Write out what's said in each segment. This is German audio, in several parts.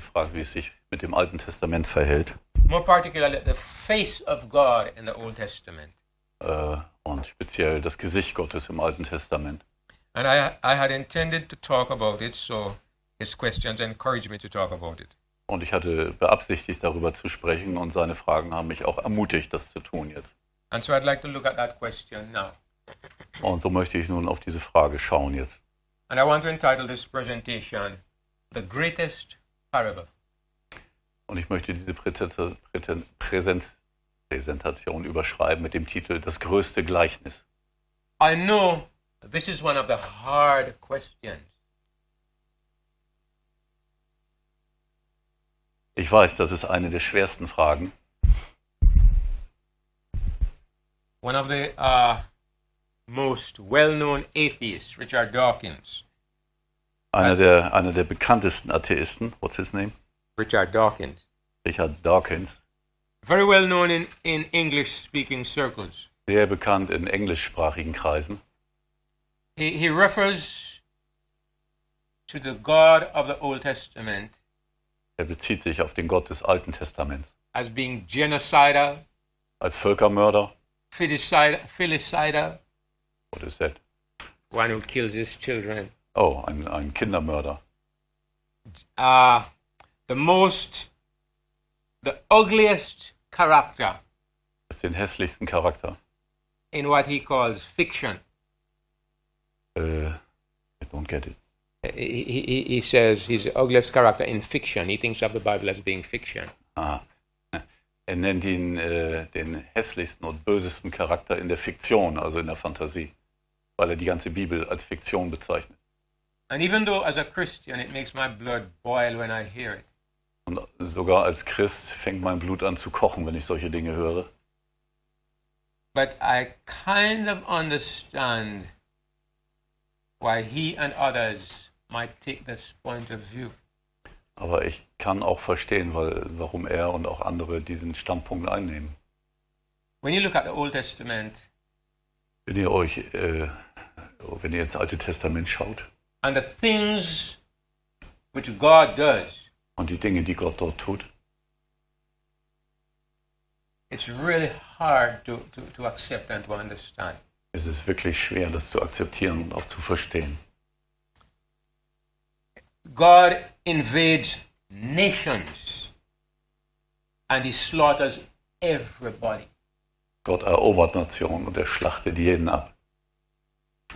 gefragt, wie es sich mit dem Alten Testament verhält. More particularly, the face of God in the Old Testament. Und speziell das Gesicht Gottes im Alten Testament. And I had intended to talk about it, so his questions encouraged me to talk about it. Und ich hatte beabsichtigt, darüber zu sprechen, und seine Fragen haben mich auch ermutigt, das zu tun jetzt. And so I'd like to look at that question now. Und so möchte ich nun auf diese Frage schauen jetzt. And I want to entitle this presentation, The Greatest Parable. Und ich möchte diese Präsentation überschreiben mit dem Titel Das größte Gleichnis. I know this is one of the hard questions. Ich weiß, das ist eine der schwersten Fragen. One of the most well-known atheists, Richard Dawkins. Einer der bekanntesten Atheisten, what's his name? Richard Dawkins. Richard Dawkins. Very well known in English-speaking circles. Sehr bekannt in englischsprachigen Kreisen. He refers to the God of the Old Testament Er bezieht sich auf den Gott des Alten Testaments. as being genocidal, Als Völkermörder. filicidal, What is that? one who kills his children. Oh, ein Kindermörder. The ugliest character Als den hässlichsten Charakter. in what he calls fiction. I don't get it. He says he's the ugliest character in fiction. He thinks of the Bible as being fiction. Aha. Er nennt ihn den hässlichsten und bösesten Charakter in der Fiktion, also in der Fantasie, weil er die ganze Bibel als Fiktion bezeichnet. And even though as a Christian it makes my blood boil when I hear it, Und sogar als Christ fängt mein Blut an zu kochen, wenn ich solche Dinge höre. but I kind of understand why he and others might take this point of view. Aber ich kann auch verstehen, warum er und auch andere diesen Standpunkt einnehmen. When you look at the Old Testament Wenn ihr ins Alte Testament schaut and the things which God does, und die Dinge, die Gott dort tut, it's really hard to accept and to understand. ist es wirklich schwer, das zu akzeptieren und auch zu verstehen. God invades nations and he slaughters everybody. Gott erobert Nationen und er schlachtet jeden ab.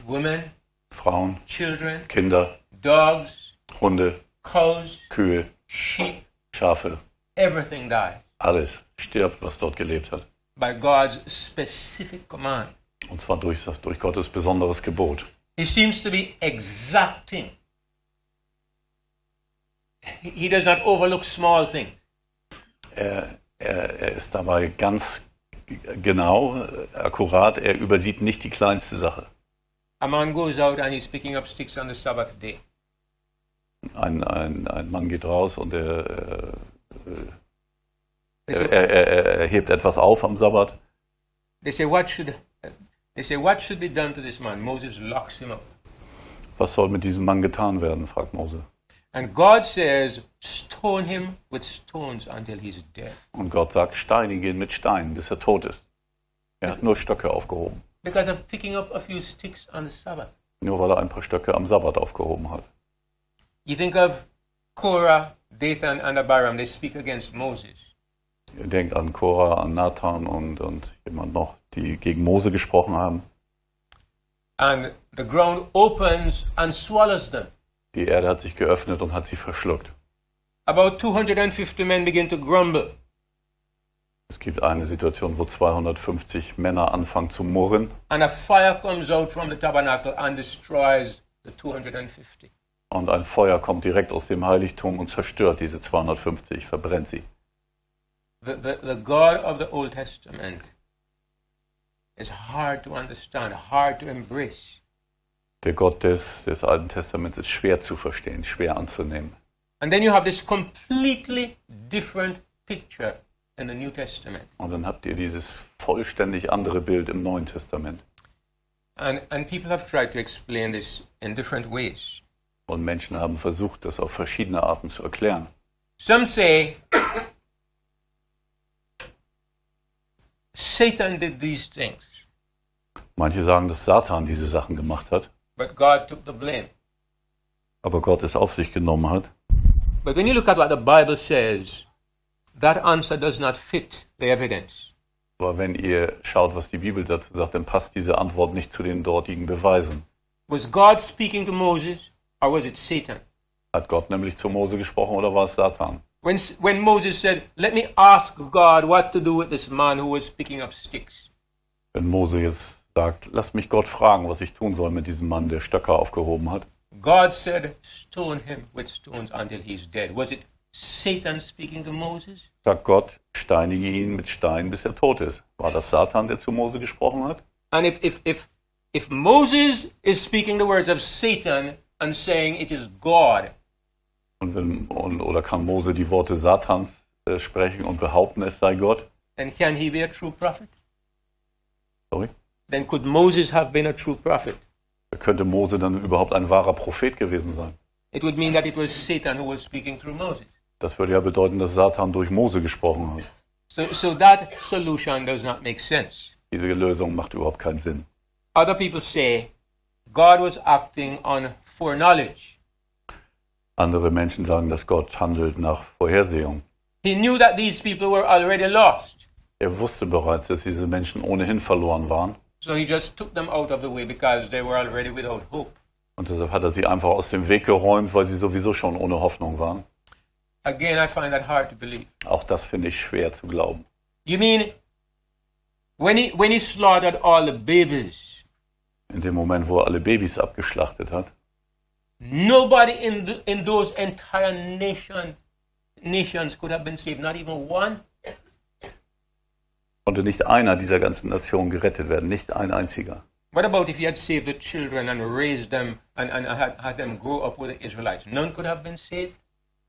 Women, Frauen, children, Kinder, dogs, Hunde, cows, Kühe, sheep, Schafe, everything dies alles stirbt, was dort gelebt hat. by God's specific command. Und zwar durch Gottes besonderes Gebot. He seems to be exacting. He does not overlook small things. Er ist dabei ganz genau, akkurat, er übersieht nicht die kleinste Sache. A man goes out and he's picking up sticks on the Sabbath day. Ein Mann geht raus und er hebt etwas auf am Sabbat. They say, what should be done to this man? Moses locks him up. Was soll mit diesem Mann getan werden, fragt Mose. And God says, stone him with stones until he's dead. Und Gott sagt, steinige ihn mit Steinen, bis er tot ist. Er hat nur Stöcke aufgehoben. Because of picking up a few sticks on the Sabbath. Nur weil er ein paar Stöcke am Sabbat aufgehoben hat. You think of Korah, Dathan and Abiram, they speak against Moses. Ihr denkt an Korah, an Nathan und jemand noch, die gegen Mose gesprochen haben. And the ground opens and swallows them. Die Erde hat sich geöffnet und hat sie verschluckt. About 250 men begin to grumble. Es gibt eine Situation, wo 250 Männer anfangen zu murren. And a fire comes out from the tabernacle and destroys the 250. Und ein Feuer kommt direkt aus dem Heiligtum und zerstört diese 250, verbrennt sie. The God of the Old Testament is hard to understand, hard to embrace. Der Gott des Alten Testaments ist schwer zu verstehen, schwer anzunehmen. And then you have this completely different picture in the New Testament. Und dann habt ihr dieses vollständig andere Bild im Neuen Testament. And people have tried to explain this in different ways. Und Menschen haben versucht, das auf verschiedene Arten zu erklären. Some say Satan did these things, Manche sagen, dass Satan diese Sachen gemacht hat, but God took the blame. aber Gott es auf sich genommen hat. But when you look at what the Bible says, that answer does not fit the evidence. Aber wenn ihr schaut, was die Bibel dazu sagt, dann passt diese Antwort nicht zu den dortigen Beweisen. Was God speaking to Moses, or was it Satan? Hat Gott nämlich zu Mose gesprochen oder war es Satan? When Moses said, "Let me ask God what to do with this man who was picking up sticks," Wenn Mose jetzt sagt, lass mich Gott fragen, was ich tun soll mit diesem Mann, der Stöcker aufgehoben hat. God said, "Stone him with stones until he's dead." Was it Satan speaking to Moses? Sagt Gott, steinige ihn mit Steinen, bis er tot ist. War das Satan, der zu Mose gesprochen hat? And if Moses is speaking the words of Satan and saying it is God, Oder kann Mose die Worte Satans sprechen und behaupten, es sei Gott? then can he be a true prophet? Sorry? Then could Moses have been a true prophet? Könnte Mose dann überhaupt ein wahrer Prophet gewesen sein? It would mean that it was Satan who was speaking through Moses. Das würde ja bedeuten, dass Satan durch Mose gesprochen hat. So that solution does not make sense. Diese Lösung macht überhaupt keinen Sinn. Other people say God was acting on foreknowledge. Andere Menschen sagen, dass Gott handelt nach Vorhersehung. He knew that these people were already lost. Er wusste bereits, dass diese Menschen ohnehin verloren waren. So he just took them out of the way because they were already without hope. Und deshalb hat er sie einfach aus dem Weg geräumt, weil sie sowieso schon ohne Hoffnung waren. Again, I find that hard to believe. Auch das finde ich schwer zu glauben. You mean when he slaughtered all the babies, In dem Moment, wo er alle Babys abgeschlachtet hat, nobody in those entire nations could have been saved, not even one? konnte nicht einer dieser ganzen Nationen gerettet werden, nicht ein einziger. What about if he had saved the children and raised them and had them grow up with the Israelites? None could have been saved?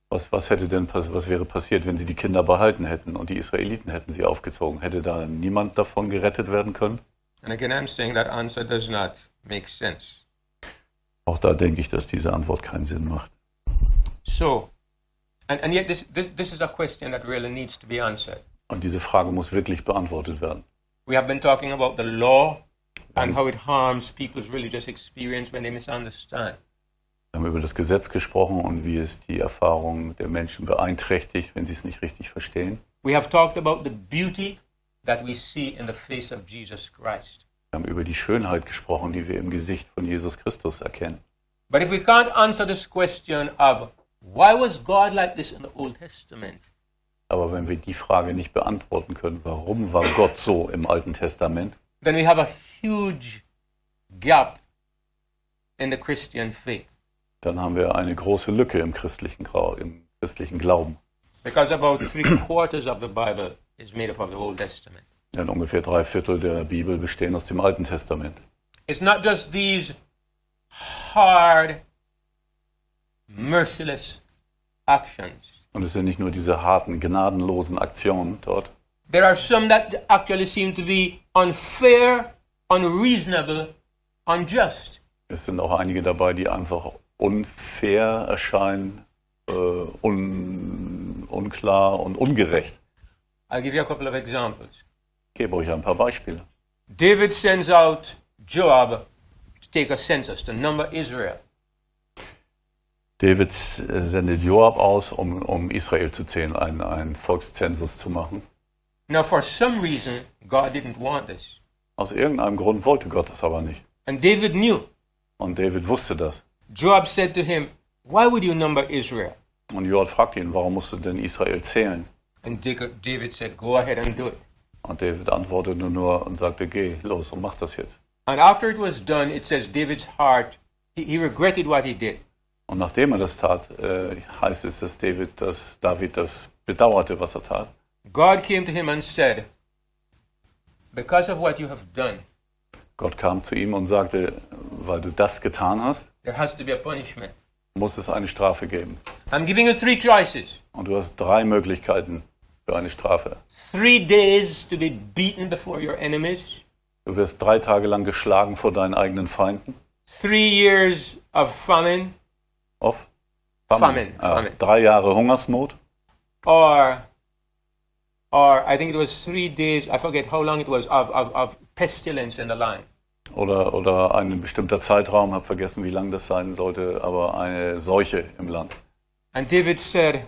Was wäre passiert, wenn sie die Kinder behalten hätten und die Israeliten hätten sie aufgezogen? Hätte da niemand davon gerettet werden können? And again, I'm saying that answer does not make sense. Auch da denke ich, dass diese Antwort keinen Sinn macht. So, and yet this is a question that really needs to be answered. Und diese Frage muss wirklich beantwortet werden. We have been talking about the law and how it harms people's religious experience when they misunderstand. Wir haben über das Gesetz gesprochen und wie es die Erfahrung der Menschen beeinträchtigt, wenn sie es nicht richtig verstehen. We have talked about the beauty that we see in the face of Jesus Christ. Wir haben über die Schönheit gesprochen, die wir im Gesicht von Jesus Christus erkennen. But if we can't answer this question of why was God like this in the Old Testament, Aber wenn wir die Frage nicht beantworten können, warum war Gott so im Alten Testament, then we have a huge gap in the Christian faith. dann haben wir eine große Lücke im christlichen Glauben. Because about 3/4 of the Bible is made up of the Old Testament. Denn ungefähr 3/4 der Bibel bestehen aus dem Alten Testament. It's not just these hard, merciless actions. Und es sind nicht nur diese harten, gnadenlosen Aktionen dort. There are some that actually seem to be unfair, unreasonable, unjust. Es sind auch einige dabei, die einfach unfair erscheinen, unklar und ungerecht. I'll give you a couple of examples. Ich gebe euch ein paar Beispiele. David sends out Joab to take a census to number Israel. David sendet Joab aus, um Israel zu zählen, einen Volkszensus zu machen. Now, for some reason, God didn't want this. Aus irgendeinem Grund wollte Gott das aber nicht. And David knew. Und David wusste das. Joab said to him, "Why would you number Israel?" Und Joab fragte ihn, warum musst du denn Israel zählen? And David said, "Go ahead and do it." Und David antwortete nur und sagte, geh los und mach das jetzt. And after it was done, it says David's heart, he regretted what he did. Und nachdem er das tat, heißt es, dass David das bedauerte, was er tat. God came to him and said, "Because of what you have done, Gott kam zu ihm und sagte, weil du das getan hast, there has to be a punishment. muss es eine Strafe geben. I'm giving you 3 choices. Und du hast 3 Möglichkeiten für eine Strafe. 3 days to be beaten before your enemies. Du wirst 3 Tage lang geschlagen vor deinen eigenen Feinden. 3 years of famine. Auf? Famine. 3 Jahre Hungersnot. or I think it was 3 days, I forget how long it was, of pestilence in the land. Oder ein bestimmter Zeitraum, habe vergessen, wie lang das sein sollte, aber eine Seuche im Land. And David said,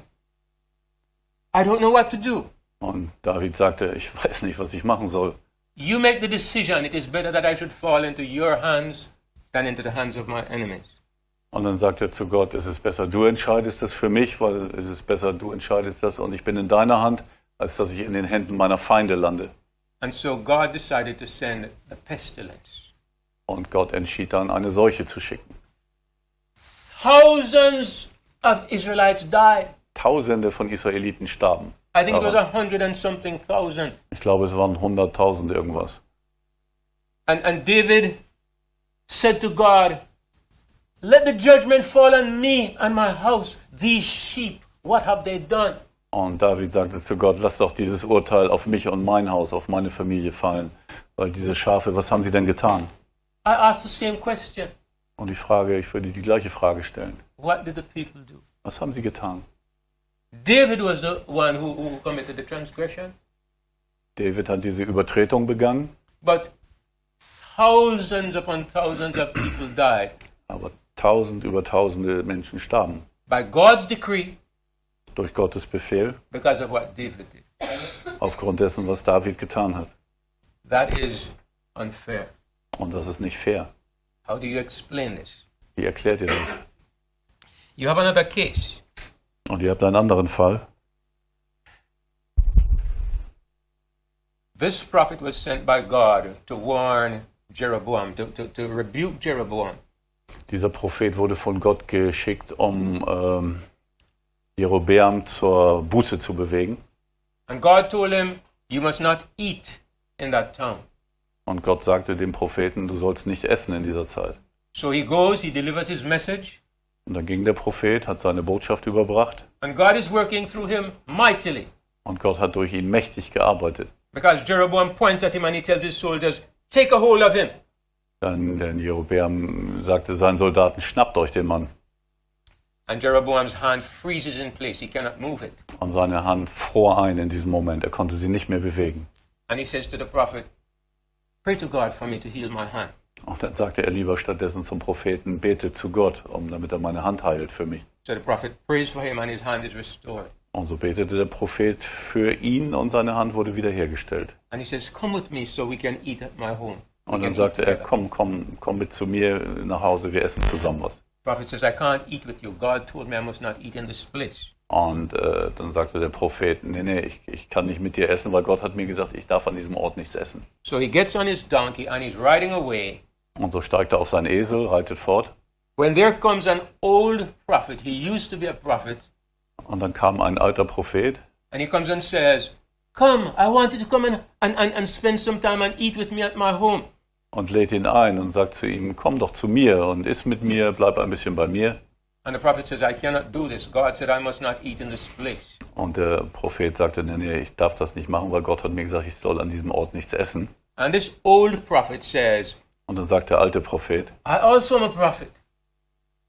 I don't know what to do. Und David sagte, ich weiß nicht, was ich machen soll. You make the decision. It is better that I should fall into your hands than into the hands of my enemies. Und dann sagt er zu Gott, es ist besser, du entscheidest das für mich, weil es ist besser, du entscheidest das und ich bin in deiner Hand, als dass ich in den Händen meiner Feinde lande. And so God decided to send the pestilence. Und Gott entschied dann, eine Seuche zu schicken. Thousands of Israelites died. Tausende von Israeliten starben. I think it was 100 and something thousand. Ich glaube, es waren 100.000 irgendwas. And David said to God, let the judgment fall on me and my house. These sheep, what have they done? Und David sagte zu Gott, lass doch dieses Urteil auf mich und mein Haus, auf meine Familie fallen. Weil diese Schafe, was haben sie denn getan? I asked the same question. Und ich würde die gleiche Frage stellen. What did the people do? Was haben sie getan? David was the one who committed the transgression. David hat diese Übertretung begangen, But thousands upon thousands of people died aber über tausende Menschen starben. by God's decree Durch Gottes Befehl, because of what David did. aufgrund dessen, was David getan hat. That is unfair. Und das ist nicht fair. How do you explain this? Wie erklärt ihr das? You have another case. Und ihr habt einen anderen Fall. This prophet was sent by God to warn Jeroboam, to rebuke Jeroboam. Dieser Prophet wurde von Gott geschickt, um Jerobeam zur Buße zu bewegen. And God told him, you must not eat in that town. Und Gott sagte dem Propheten, du sollst nicht essen in dieser Zeit. So he goes, he delivers his message, Und dann ging der Prophet, hat seine Botschaft überbracht. and God is working through him mightily. Und Gott hat durch ihn mächtig gearbeitet. Because Jeroboam points at him and he tells his soldiers, take a hold of him. Denn Jerobeam sagte seinen Soldaten, schnappt euch den Mann. And Jeroboam's hand freezes in place. He cannot move it. Und seine Hand fror ein in diesem Moment. Er konnte sie nicht mehr bewegen. And he says to the prophet, pray to God for me to heal my hand. Und dann sagte er lieber stattdessen zum Propheten, bete zu Gott, damit er meine Hand heilt für mich. So the prophet prays for him and his hand is restored. Und so betete der Prophet für ihn und seine Hand wurde wiederhergestellt. And he says, come with me so we can eat at my home. Und dann sagte er, komm mit zu mir nach Hause, wir essen zusammen was. The prophet says, I can't eat with you. God told me I must not eat in this place. Und dann sagte der Prophet, nee, ich kann nicht mit dir essen, weil Gott hat mir gesagt, ich darf an diesem Ort nichts essen. So he gets on his donkey and he's riding away. Und so steigt er auf seinen Esel, reitet fort. When there comes an old prophet, he used to be a prophet, Und dann kam ein alter Prophet and he comes and says, come, I want you to come and spend some time and eat with me at my home. und lädt ihn ein und sagt zu ihm, komm doch zu mir und iss mit mir, bleib ein bisschen bei mir. And the prophet says, I cannot do this. God said I must not eat in this place. Und der Prophet sagte, nee, ich darf das nicht machen, weil Gott hat mir gesagt, ich soll an diesem Ort nichts essen. And this old prophet says, Und dann sagt der alte Prophet, I also am a prophet.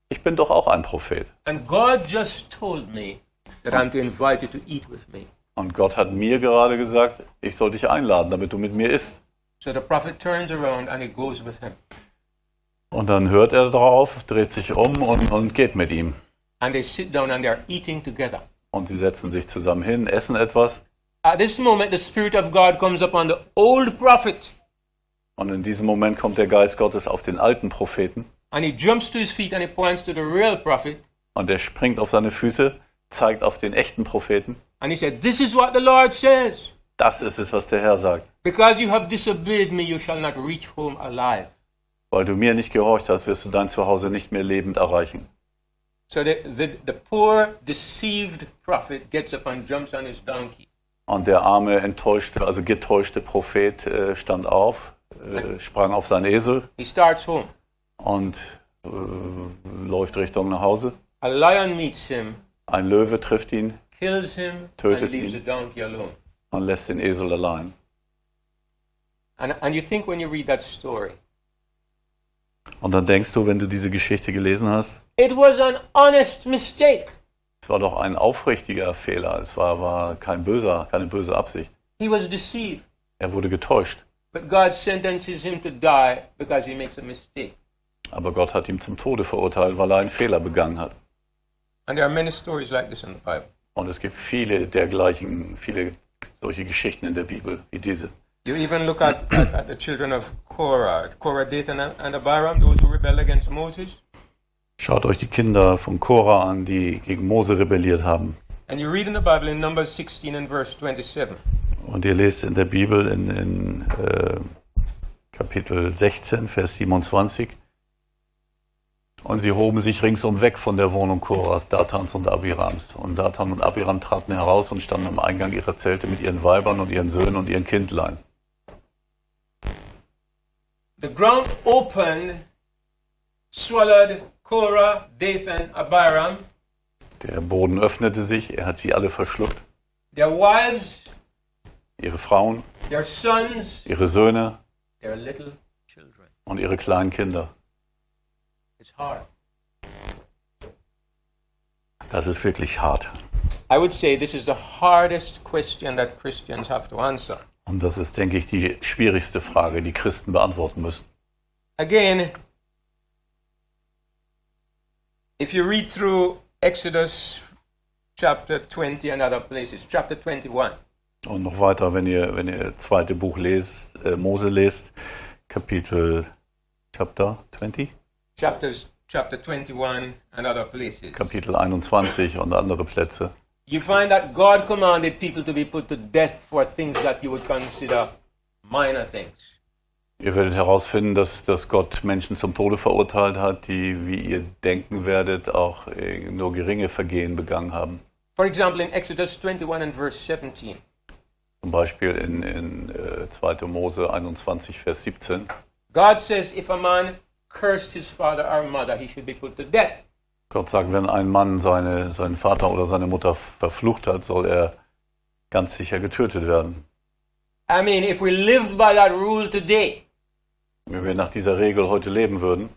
ich bin doch auch ein Prophet. And God just told me that I'm to invite you to eat with me. Und Gott hat mir gerade gesagt, ich soll dich einladen, damit du mit mir isst. So the prophet turns around and he goes with him. Und dann hört er drauf, dreht sich um und geht mit ihm. And they sit down and they're eating together. Und sie setzen sich zusammen hin, essen etwas. At this moment, the Spirit of God comes upon the old prophet. Und in diesem Moment kommt der Geist Gottes auf den alten Propheten. And he jumps to his feet and he points to the real prophet. Und er springt auf seine Füße, zeigt auf den echten Propheten. And he said, this is what the Lord says. Das ist es, was der Herr sagt. Because you have disobeyed me, you shall not reach home alive. Weil du mir nicht gehorcht hast, wirst du dein Zuhause nicht mehr lebend erreichen. So the poor, deceived prophet gets up and jumps on his donkey. Und der arme, getäuschte Prophet stand auf, sprang auf seinen Esel He starts home. und läuft Richtung nach Hause. A lion meets him, Ein Löwe trifft ihn kills him, Tötet and leaves ihn. the donkey alone. und lässt den Esel allein. And you think when you read that story, Und dann denkst du, wenn du diese Geschichte gelesen hast, it was an honest mistake. Es war doch ein aufrichtiger Fehler. Es war keine böse Absicht. He was deceived. Er wurde getäuscht. But God sentences him to die because he makes a mistake. Aber Gott hat ihn zum Tode verurteilt, weil er einen Fehler begangen hat. And there are many stories like this in the Bible. Und es gibt viele solche Geschichten in der Bibel wie diese. You even look at the children of Korah, Dathan, and Abiram, those who rebelled against Moses. Schaut euch die Kinder von Korah an, die gegen Mose rebelliert haben. And you read in the Bible in Numbers 16 and verse 27. Und ihr lest in der Bibel in Kapitel 16, Vers 27. Und sie hoben sich ringsum weg von der Wohnung Korahs, Dathans und Abirams. Und Dathan und Abiram traten heraus und standen am Eingang ihrer Zelte mit ihren Weibern und ihren Söhnen und ihren Kindlein. The ground opened, swallowed Korah, Dathan, Abiram. Der Boden öffnete sich, er hat sie alle verschluckt. Their wives, Ihre Frauen, their sons, ihre Söhne their little children. und ihre kleinen Kinder. It's hard. Das ist wirklich hart. I would say this is the hardest question that Christians have to answer. Und das ist, denke ich, die schwierigste Frage, die Christen beantworten müssen. Again, if you read through Exodus chapter 20 and other places, chapter 21, Und noch weiter, wenn ihr zweite Buch lest, Mose lest, Chapter 20? chapter 21 and other places, Kapitel 21 und andere Plätze. you find that God commanded people to be put to death for things that you would consider minor things. Ihr werdet herausfinden, dass Gott Menschen zum Tode verurteilt hat, die, wie ihr denken werdet, auch nur geringe Vergehen begangen haben. For example, in Exodus 21 and verse 17, Zum Beispiel in 2. Mose 21, Vers 17. God says if a man cursed his father or mother, he should be put to death. Gott sagt, wenn ein Mann seinen Vater oder seine Mutter verflucht hat, soll er ganz sicher getötet werden. I mean, if we lived by that rule today, Wenn wir nach dieser Regel heute leben würden,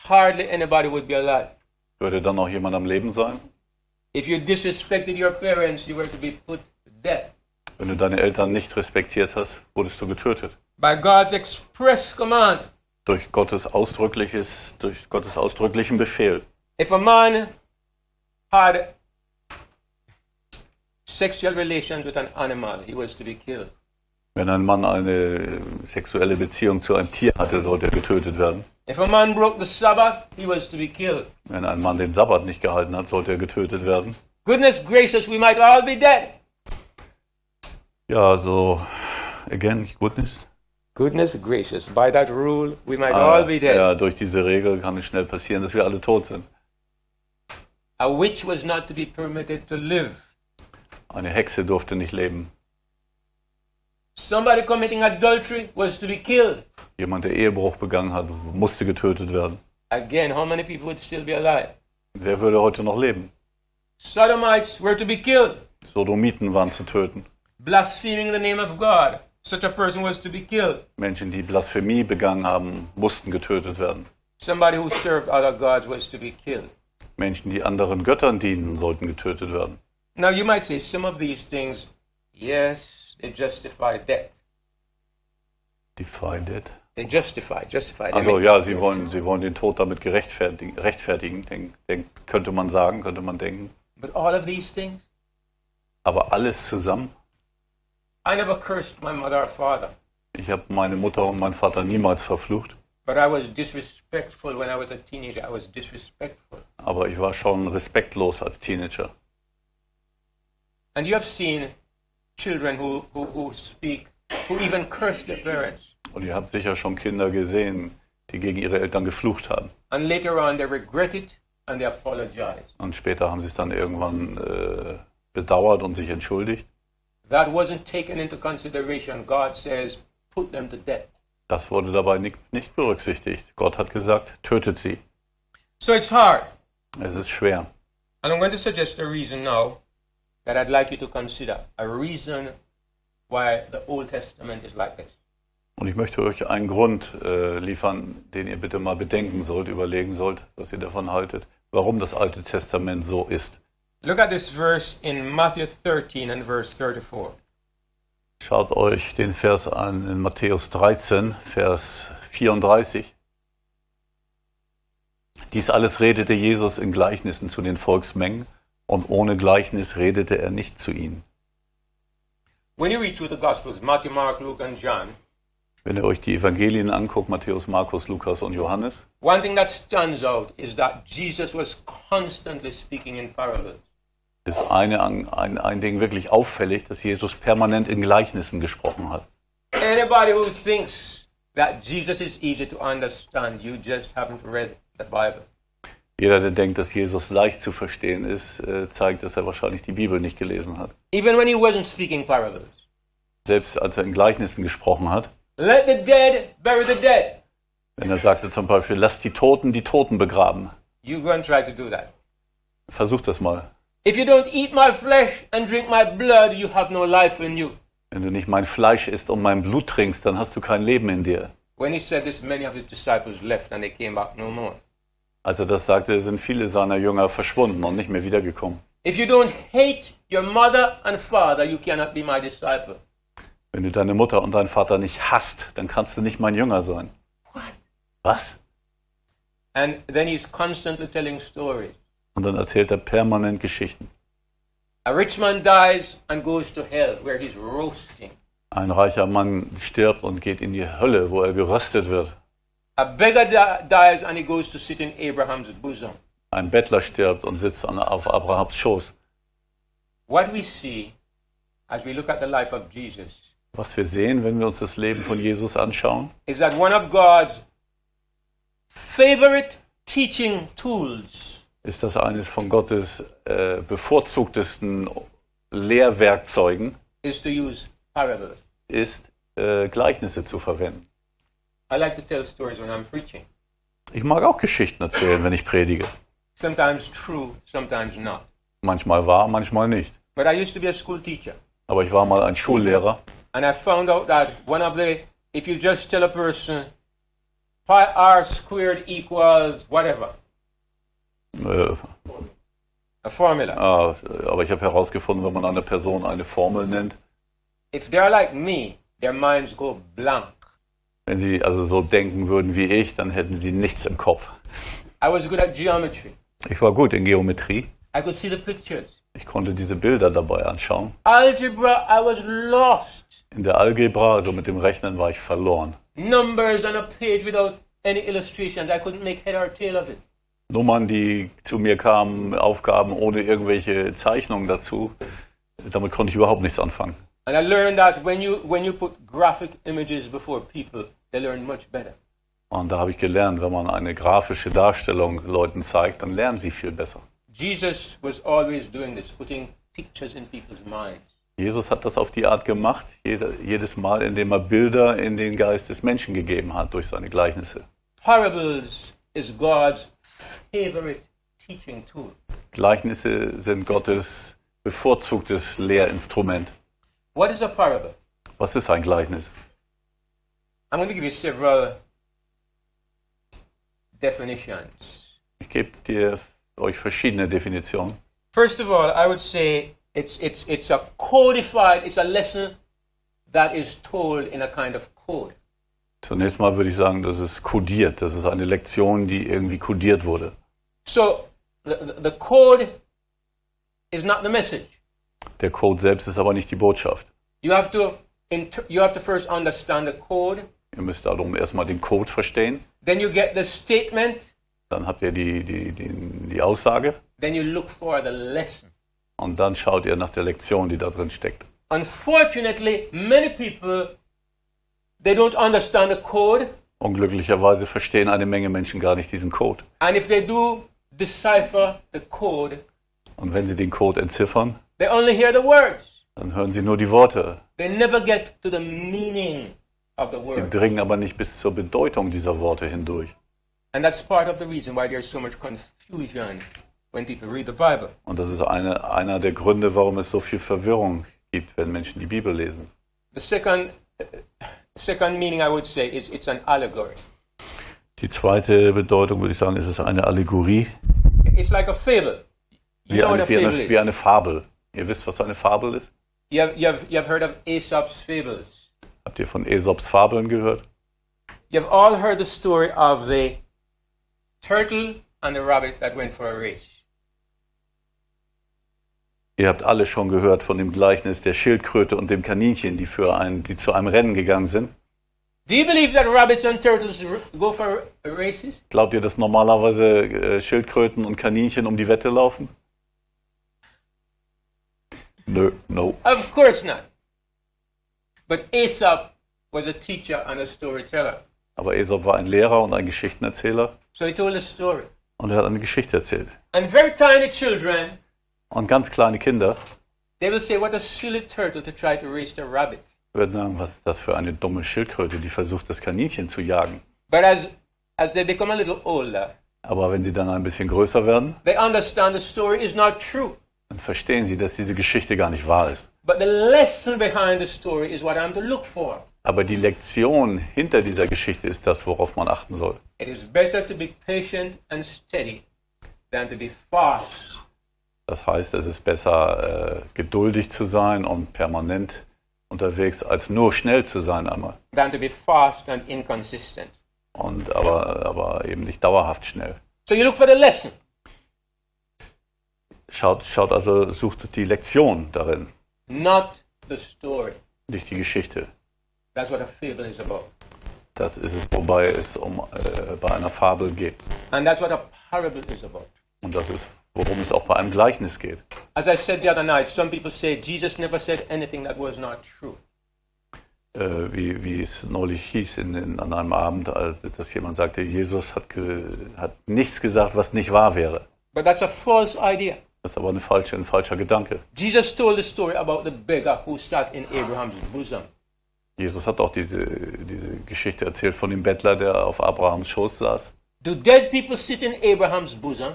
hardly anybody would be alive. würde dann noch jemand am Leben sein? If you disrespected your parents, you were to be put to death. Wenn du deine Eltern nicht respektiert hast, wurdest du getötet. By God's express command. Durch Gottes ausdrücklichen Befehl. If a man had sexual relations with an animal, he was to be killed. Wenn ein Mann eine sexuelle Beziehung zu einem Tier hatte, sollte er getötet werden. If a man broke the Sabbath, he was to be killed. Wenn ein Mann den Sabbat nicht gehalten hat, sollte er getötet werden. Goodness gracious, we might all be dead. Ja, so, again, goodness. Goodness gracious, by that rule, we might all be dead. Ja, durch diese Regel kann es schnell passieren, dass wir alle tot sind. A witch was not to be permitted to live. Eine Hexe durfte nicht leben. Somebody committing adultery was to be killed. Jemand, der Ehebruch begangen hat, musste getötet werden. Again, how many people would still be alive? Wer würde heute noch leben? Sodomites were to be killed. Sodomiten waren zu töten. Blaspheming the name of God, such a person was to be killed. Menschen, die Blasphemie begangen haben, mussten getötet werden. Somebody who served other gods was to be killed. Menschen, die anderen Göttern dienen, sollten getötet werden. Now you might say some of these things, yes, they justify death. Defy dead. They justify. They Also make- ja, sie wollen den Tod damit rechtfertigen, könnte man sagen, könnte man denken. But all of these things, Aber alles zusammen. I never cursed my mother or father, Ich habe meine Mutter und meinen Vater niemals verflucht, but I was disrespectful when I was a teenager. I was disrespectful. aber ich war schon respektlos als Teenager. And you have seen children who speak, who even curse their parents. Und ihr habt sicher schon Kinder gesehen, die gegen ihre Eltern geflucht haben. And later on they regret it and they apologize. Und später haben sie es dann irgendwann bedauert und sich entschuldigt. That wasn't taken into consideration. God says, put them to death. Das wurde dabei nicht berücksichtigt. Gott hat gesagt, tötet sie. So it's hard. Es ist schwer. And I'm going to suggest a reason now that I'd like you to consider. A reason why the Old Testament is like this. Und ich möchte euch einen Grund liefern, den ihr bitte mal bedenken sollt, überlegen sollt, was ihr davon haltet, warum das Alte Testament so ist. Look at this verse in Matthew 13 and verse 34. Schaut euch den Vers an in Matthäus 13, Vers 34. Dies alles redete Jesus in Gleichnissen zu den Volksmengen, und ohne Gleichnis redete er nicht zu ihnen. When you read through the Gospels, Matthew, Mark, Luke, and John, Wenn ihr euch die Evangelien anguckt, Matthäus, Markus, Lukas und Johannes, one thing that stands out is that Jesus was constantly speaking in parables. ist ein Ding wirklich auffällig, dass Jesus permanent in Gleichnissen gesprochen hat. Anybody who thinks that Jesus is easy to understand, you just haven't read the Bible. Jeder, der denkt, dass Jesus leicht zu verstehen ist, zeigt, dass er wahrscheinlich die Bibel nicht gelesen hat. Even when he wasn't speaking parables. Selbst als er in Gleichnissen gesprochen hat, Let the dead bury the dead. wenn er sagte zum Beispiel, lasst die Toten begraben. You go and try to do that. Versucht das mal. If you don't eat my flesh and drink my blood, you have no life in you. Wenn du nicht mein Fleisch isst und mein Blut trinkst, dann hast du kein Leben in dir. When he said this, many of his disciples left and they came back no more. Als er das sagte, sind viele seiner Jünger verschwunden und nicht mehr wiedergekommen. If you don't hate your mother and father, you cannot be my disciple. Wenn du deine Mutter und deinen Vater nicht hasst, dann kannst du nicht mein Jünger sein. What? Was? And then he's constantly telling stories. Und dann erzählt er permanent Geschichten. A rich man dies and goes to hell, where he's roasting. Ein reicher Mann stirbt und geht in die Hölle, wo er geröstet wird. A beggar dies and he goes to sit in Abraham's bosom. Ein Bettler stirbt und sitzt auf Abrahams Schoß. What we see as we look at the life of Jesus Was wir sehen, wenn wir uns das Leben von Jesus anschauen, is that one of God's favorite teaching tools ist das eines von Gottes bevorzugtesten Lehrwerkzeugen, is to use parables. ist Gleichnisse zu verwenden. I like to tell stories when I'm preaching. Ich mag auch Geschichten erzählen, wenn ich predige. Sometimes true, sometimes not. Manchmal wahr, manchmal nicht. But I used to be a school teacher. Aber ich war mal ein Schullehrer And I found out that if you just tell a person pi r squared equals whatever, a formula. Aber ich habe herausgefunden, wenn man einer Person eine Formel nennt, If they're like me, their minds go blank. wenn sie also so denken würden wie ich, dann hätten sie nichts im Kopf. I was good at geometry. Ich war gut in Geometrie. I could see the pictures. Ich konnte diese Bilder dabei anschauen. Algebra, I was lost. In der Algebra, also mit dem Rechnen, war ich verloren. Numbers on a page without any illustrations. I couldn't make head or tail of it. Nummern, die zu mir kamen, Aufgaben ohne irgendwelche Zeichnungen dazu, damit konnte ich überhaupt nichts anfangen. And I learned that when you put graphic images before people, they learn much better. Und da habe ich gelernt, wenn man eine grafische Darstellung Leuten zeigt, dann lernen sie viel besser. Jesus was always doing this, putting pictures in people's minds. Jesus hat das auf die Art gemacht, jedes Mal, indem er Bilder in den Geist des Menschen gegeben hat durch seine Gleichnisse. Parables is God's favorite teaching tool. Gleichnisse sind Gottes bevorzugtes Lehrinstrument. What is a parable? Was ist ein Gleichnis? I'm going to give you several definitions. Ich gebe euch verschiedene Definitionen. First of all, I would say it's a codified, it's a lesson that is told in a kind of code. Zunächst mal würde ich sagen, das ist kodiert. Das ist eine Lektion, die irgendwie kodiert wurde. So the code is not the message. Der Code selbst ist aber nicht die Botschaft. You have to first understand the code. Ihr müsst darum erstmal den Code verstehen. Then you get the statement. Dann habt ihr die Aussage. Then you look for the lesson. Und dann schaut ihr nach der Lektion, die da drin steckt. Unfortunately, many people, they don't understand the code. Unglücklicherweise verstehen eine Menge Menschen gar nicht diesen Code. And if they do decipher the code, und wenn sie den Code entziffern, they only hear the words. Dann hören sie nur die Worte. They never get to the meaning of the word. Sie dringen aber nicht bis zur Bedeutung dieser Worte hindurch. And that's part of the reason why there's so much confusion when people read the Bible. Und das ist einer der Gründe, warum es so viel Verwirrung gibt, wenn Menschen die Bibel lesen. The second meaning I would say is it's an allegory. Die zweite Bedeutung würde ich sagen, ist es eine Allegorie. It's like a fable. You know what a fable is? Wie eine Fabel. Ihr wisst, was eine Fabel ist? You've heard of Aesop's fables. Habt ihr von Aesops Fabeln gehört? You've all heard the story of the turtle and the rabbit that went for a race. Ihr habt alle schon gehört von dem Gleichnis der Schildkröte und dem Kaninchen, die zu einem Rennen gegangen sind. Do you believe that rabbits and turtles go for races? Glaubt ihr, dass normalerweise Schildkröten und Kaninchen um die Wette laufen? No. Of course not. But Aesop was a teacher and a storyteller. Aber Aesop war ein Lehrer und ein Geschichtenerzähler So he told a story. und er hat eine Geschichte erzählt. And very tiny children, Und ganz kleine Kinder they will say, what a silly turtle to try to race the rabbit. würden sagen, was ist das für eine dumme Schildkröte, die versucht, das Kaninchen zu jagen. But as they become a little older, Aber wenn sie dann ein bisschen größer werden, they understand the story is not true. dann verstehen sie, dass diese Geschichte gar nicht wahr ist. But the lesson behind the story is what I'm to look for. Aber die Lektion hinter dieser Geschichte ist das, worauf man achten soll. It is better to be patient and steady than to be fast. Das heißt, es ist besser, geduldig zu sein und permanent unterwegs, als nur schnell zu sein einmal. Than to be fast and inconsistent. Aber eben nicht dauerhaft schnell. So you look for the lesson. Schaut also, sucht die Lektion darin, Not the story. nicht die Geschichte. That's what a fable is about. Das ist es, wobei es bei einer Fabel geht. And that's what a parable is about. Und das ist, worum es auch bei einem Gleichnis geht. As I said the other night, some people say Jesus never said anything that was not true. Wie es neulich hieß an einem Abend, dass jemand sagte, Jesus hat nichts gesagt, was nicht wahr wäre. But that's a false idea. Das ist aber ein falscher Gedanke. Jesus told the story about the beggar who sat in Abraham's bosom. Jesus hat auch diese Geschichte erzählt von dem Bettler, der auf Abrahams Schoß saß. Do dead people sit in Abraham's bosom?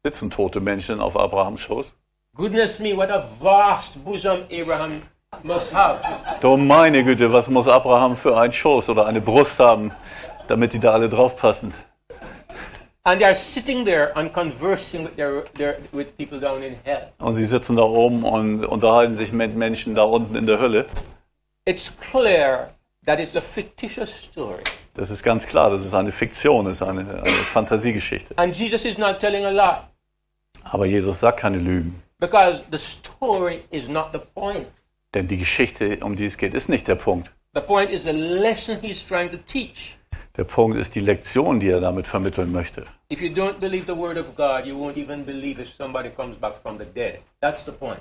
Sitzen tote Menschen auf Abrahams Schoß? Goodness me, what a vast bosom Abraham must have. Du meine Güte, was muss Abraham für einen Schoß oder eine Brust haben, damit die da alle draufpassen? And they are sitting there and conversing with people down in hell. Und sie sitzen da oben und unterhalten sich mit Menschen da unten in der Hölle. It's clear that it's a fictitious story. Das ist ganz klar, das ist eine Fiktion, das ist eine Fantasiegeschichte. And Jesus is not telling a lie. Aber Jesus sagt keine Lügen. Because the story is not the point. Denn die Geschichte, um die es geht, ist nicht der Punkt. The point is the lesson he's trying to teach. Der Punkt ist die Lektion, die er damit vermitteln möchte. If you don't believe the word of God, you won't even believe if somebody comes back from the dead. That's the point.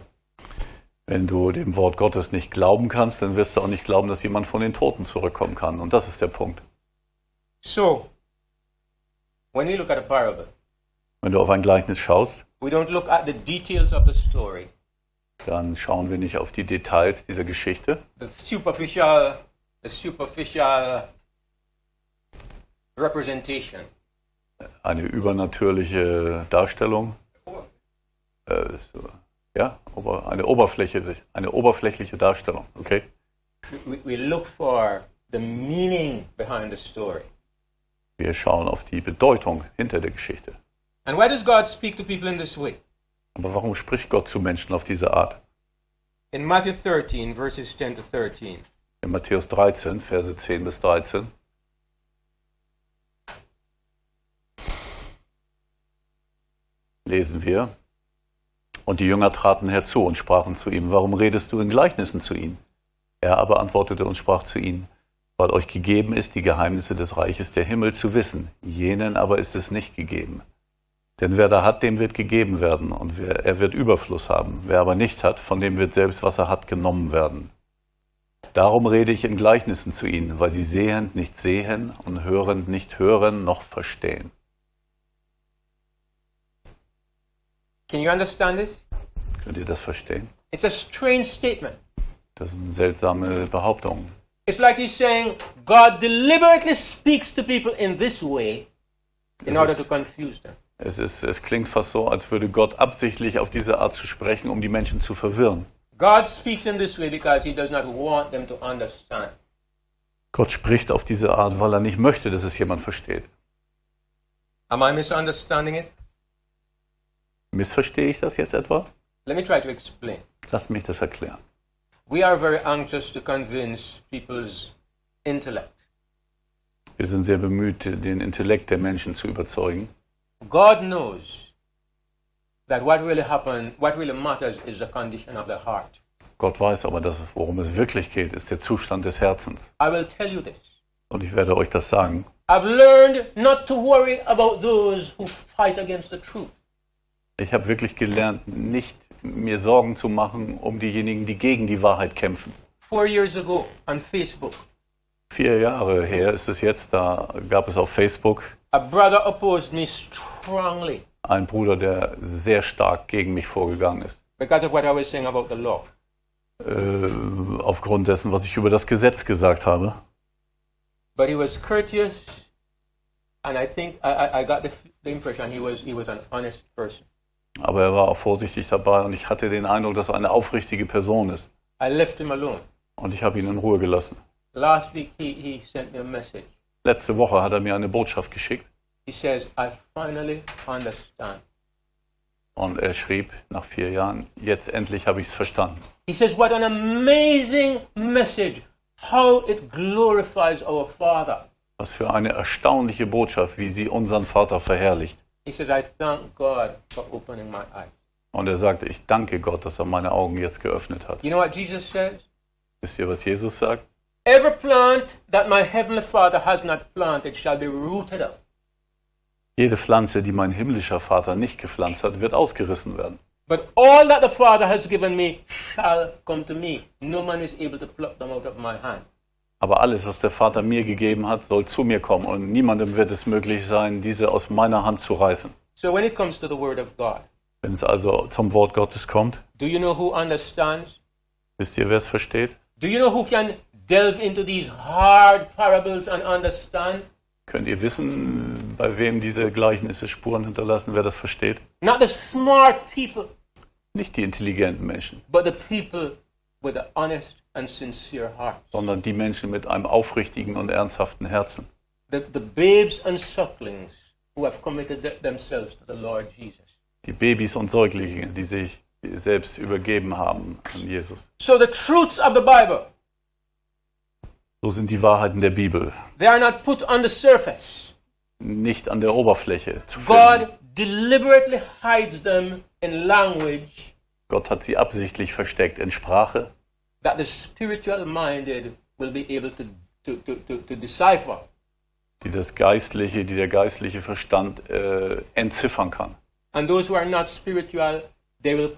Wenn du dem Wort Gottes nicht glauben kannst, dann wirst du auch nicht glauben, dass jemand von den Toten zurückkommen kann. Und das ist der Punkt. So, when we look at a parable, Wenn du auf ein Gleichnis schaust, we don't look at the details of the story, dann schauen wir nicht auf die Details dieser Geschichte, the superficial representation. eine übernatürliche Darstellung, eine oberflächliche Darstellung, okay? We look for the meaning behind the story. Wir schauen auf die Bedeutung hinter der Geschichte. And why does God speak to people in this way? Aber warum spricht Gott zu Menschen auf diese Art? In Matthew 13, verses 10 to 13. In Matthäus 13, Verse 10 bis 13. Lesen wir. Und die Jünger traten herzu und sprachen zu ihm, warum redest du in Gleichnissen zu ihnen? Er aber antwortete und sprach zu ihnen, weil euch gegeben ist, die Geheimnisse des Reiches der Himmel zu wissen, jenen aber ist es nicht gegeben. Denn wer da hat, dem wird gegeben werden, und er wird Überfluss haben. Wer aber nicht hat, von dem wird selbst, was er hat, genommen werden. Darum rede ich in Gleichnissen zu ihnen, weil sie sehend nicht sehen und hörend nicht hören noch verstehen. Can you understand this? Könnt ihr das verstehen? It's a strange statement. Das ist eine seltsame Behauptung. It's like he's saying God deliberately speaks to people in this way in order to confuse them. Es klingt fast so, als würde Gott absichtlich auf diese Art zu sprechen, um die Menschen zu verwirren. God speaks in this way because he does not want them to understand. Gott spricht auf diese Art, weil er nicht möchte, dass es jemand versteht. Am I misunderstanding it? Missverstehe ich das jetzt etwa? Let me try to explain. Lasst mich das erklären. We are very anxious to convince people's intellect. Wir sind sehr bemüht, den Intellekt der Menschen zu überzeugen. God knows that what really matters is the condition of the heart. Gott weiß aber, dass, worum es wirklich geht, ist der Zustand des Herzens. I will tell you this. Und ich werde euch das sagen. I've learned not to worry about those who fight against the truth. Ich habe wirklich gelernt, nicht mir Sorgen zu machen um diejenigen, die gegen die Wahrheit kämpfen. 4 years ago on Facebook, 4 Jahre her ist es jetzt, da gab es auf Facebook a brother opposed me strongly einen Bruder, der sehr stark gegen mich vorgegangen ist. because of what I was saying about the law. Aufgrund dessen, was ich über das Gesetz gesagt habe. But he was courteous, and I think I got the impression he was an honest person. Aber er war auch vorsichtig dabei und ich hatte den Eindruck, dass er eine aufrichtige Person ist. I left him alone. Und ich habe ihn in Ruhe gelassen. Last week he sent me a message. Letzte Woche hat er mir eine Botschaft geschickt. He says, I finally understand. Und er schrieb nach 4 Jahren, jetzt endlich habe ich es verstanden. He says, what an amazing message. How it glorifies our Father. Was für eine erstaunliche Botschaft, wie sie unseren Vater verherrlicht. He says, I thank God for opening my eyes. Und er sagte, ich danke Gott, dass er meine Augen jetzt geöffnet hat. You know what Jesus says? Wisst ihr, was Jesus sagt? Every plant that my heavenly Father has not planted shall be rooted up. Jede Pflanze, die mein himmlischer Vater nicht gepflanzt hat, wird ausgerissen werden. But all that the Father has given me shall come to me. No man is able to pluck them out of my hand. Aber alles, was der Vater mir gegeben hat, soll zu mir kommen. Und niemandem wird es möglich sein, diese aus meiner Hand zu reißen. So when it comes to the Word of God, Wenn es also zum Wort Gottes kommt, do you know who understands? wisst ihr, wer es versteht? Do you know who can delve into these hard parables and understand? Könnt ihr wissen, bei wem diese Gleichnisse Spuren hinterlassen, wer das versteht? Not the smart people, Nicht die intelligenten Menschen, but the people with an honest and sincere heart. sondern die Menschen mit einem aufrichtigen und ernsthaften Herzen. The babes and sucklings who have committed themselves to the Lord Jesus. Die Babys und Säuglinge, die sich selbst übergeben haben an Jesus. So the truths of the Bible, So sind die Wahrheiten der Bibel they are not put on the surface. nicht an der Oberfläche zu God finden. deliberately hides them in language Gott hat sie absichtlich versteckt in Sprache, that the spiritual minded will be able to decipher. die der geistliche Verstand entziffern kann. And those who are not spiritual, they will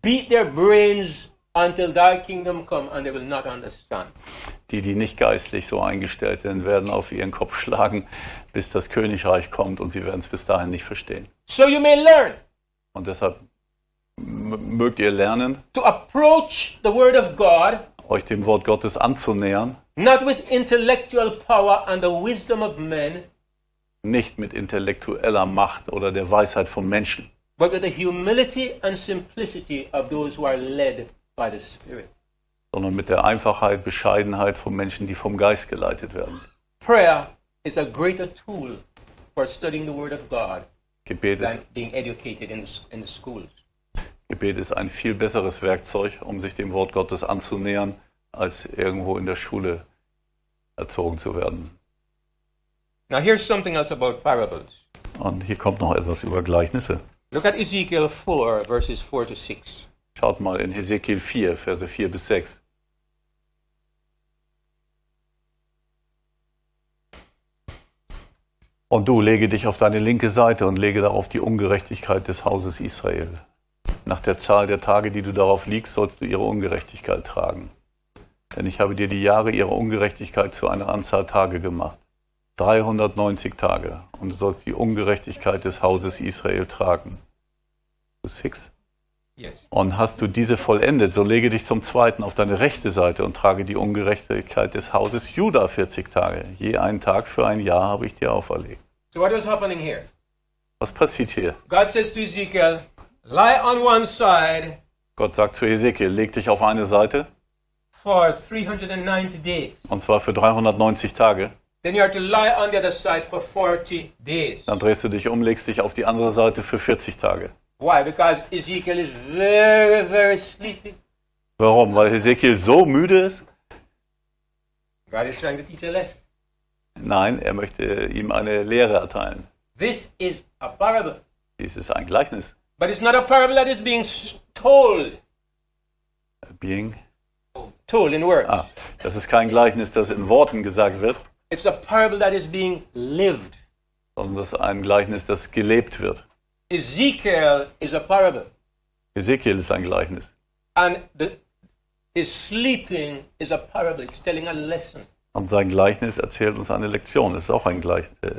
beat their brains until thy kingdom come and they will not understand. Die nicht geistlich so eingestellt sind, werden auf ihren Kopf schlagen, bis das Königreich kommt und sie werden es bis dahin nicht verstehen. So you may learn Und deshalb mögt ihr lernen, to approach the Word of God euch dem Wort Gottes anzunähern, not with intellectual power and the wisdom of men, nicht mit intellektueller Macht oder der Weisheit von Menschen, but with the humility and simplicity of those who are led by the Spirit. sondern mit der Einfachheit, Bescheidenheit von Menschen, die vom Geist geleitet werden. Prayer is a greater tool for studying the Word of God Gebet than being educated in the schools. ist ein viel besseres Werkzeug, um sich dem Wort Gottes anzunähern, als irgendwo in der Schule erzogen zu werden. Now here's something else about parables. Und hier kommt noch etwas über Gleichnisse. Look at Ezekiel 4, verses 4 to 6. Schaut mal in Hesekiel 4, Verse 4 bis 6. Und du lege dich auf deine linke Seite und lege darauf die Ungerechtigkeit des Hauses Israel. Nach der Zahl der Tage, die du darauf liegst, sollst du ihre Ungerechtigkeit tragen. Denn ich habe dir die Jahre ihrer Ungerechtigkeit zu einer Anzahl Tage gemacht. 390 Tage. Und du sollst die Ungerechtigkeit des Hauses Israel tragen. 6. Yes. Und hast du diese vollendet, so lege dich zum Zweiten auf deine rechte Seite und trage die Ungerechtigkeit des Hauses Juda 40 Tage. Je einen Tag für ein Jahr habe ich dir auferlegt. So what was happening here? Was passiert hier? God says to Ezekiel, lie on one side Gott sagt zu Hesekiel, leg dich auf eine Seite, for 390 days. und zwar für 390 Tage. Then you are to lie on the other side for 40 days. Dann drehst du dich um, legst dich auf die andere Seite für 40 Tage. Why? Because Ezekiel is very, very sleepy. Warum? Weil Hesekiel so müde ist? God is trying to teach a lesson. Nein, er möchte ihm eine Lehre erteilen. This is a parable. Dies ist ein Gleichnis. But it's not a parable that is being told. Being? Told in words. Das ist kein Gleichnis, das in Worten gesagt wird, It's a parable that is being lived. sondern das ist ein Gleichnis, das gelebt wird. Ezekiel is a parable. Hesekiel ist ein Gleichnis. And his sleeping is a parable. It's telling a lesson. Und sein Gleichnis erzählt uns eine Lektion. Es ist auch ein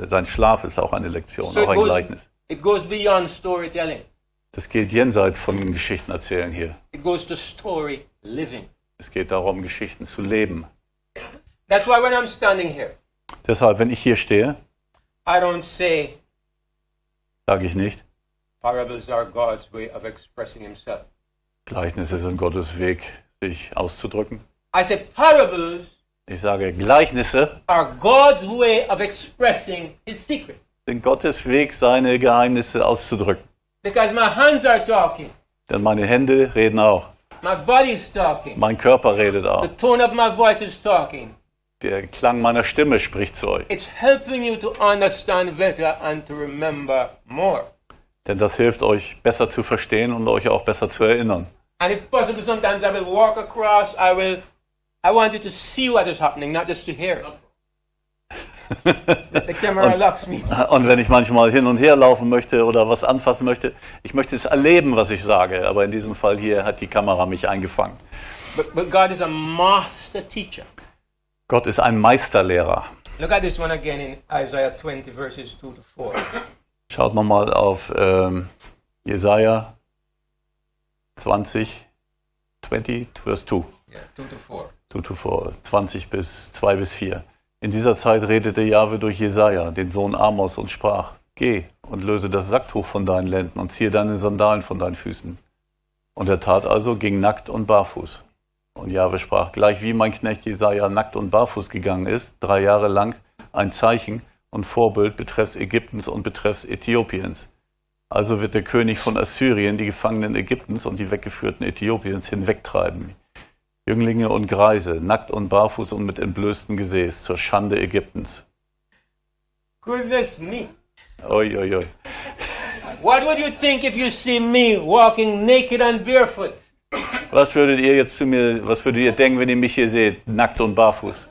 sein Schlaf ist auch eine Lektion, So auch ein Gleichnis. it goes beyond storytelling. Das geht jenseits von Geschichten erzählen hier. It goes to story living. Es geht darum, Geschichten zu leben. That's why when I'm standing here, Deshalb, wenn ich hier stehe, I don't say sage ich nicht, parables are God's way of expressing himself. Gleichnisse sind Gottes Weg, sich auszudrücken. I say parables Ich sage, Gleichnisse are God's way of expressing his secret. sind Gottes Weg, seine Geheimnisse auszudrücken. Because my hands are talking. Denn meine Hände reden auch. My body is talking. Mein Körper redet auch. The tone of my voice is talking. Der Klang meiner Stimme spricht zu euch. It's helping you to understand better and to remember more. Denn das hilft euch besser zu verstehen und euch auch besser zu erinnern. And if possible, sometimes I will walk across, I want you to see what is happening, not just to hear it. The camera locks me. Und wenn ich manchmal hin und her laufen möchte oder was anfassen möchte, ich möchte es erleben, was ich sage. Aber in diesem Fall hier hat die Kamera mich eingefangen. But God is a master teacher. Gott ist ein Meisterlehrer. Look at this one again in Isaiah 20, verses 2 to 4. Schaut nochmal auf Jesaja 20, Vers 2. Yeah, 2 to 4. 2 to 4, 20 bis 2 bis 4. In dieser Zeit redete Jahwe durch Jesaja, den Sohn Amos, und sprach: Geh und löse das Sacktuch von deinen Lenden und ziehe deine Sandalen von deinen Füßen. Und er tat also, ging nackt und barfuß. Und Jahwe sprach: Gleich wie mein Knecht Jesaja nackt und barfuß gegangen ist, 3 Jahre lang, ein Zeichen und Vorbild betreffs Ägyptens und betreffs Äthiopiens. Also wird der König von Assyrien die Gefangenen Ägyptens und die weggeführten Äthiopiens hinwegtreiben. Jünglinge und Greise, nackt und barfuß und mit entblößtem Gesäß, zur Schande Ägyptens. Goodness me. Oi, oi, oi. What would you think if you see me walking naked and barefoot? Was würdet ihr denken, wenn ihr mich hier seht, nackt und barfuß?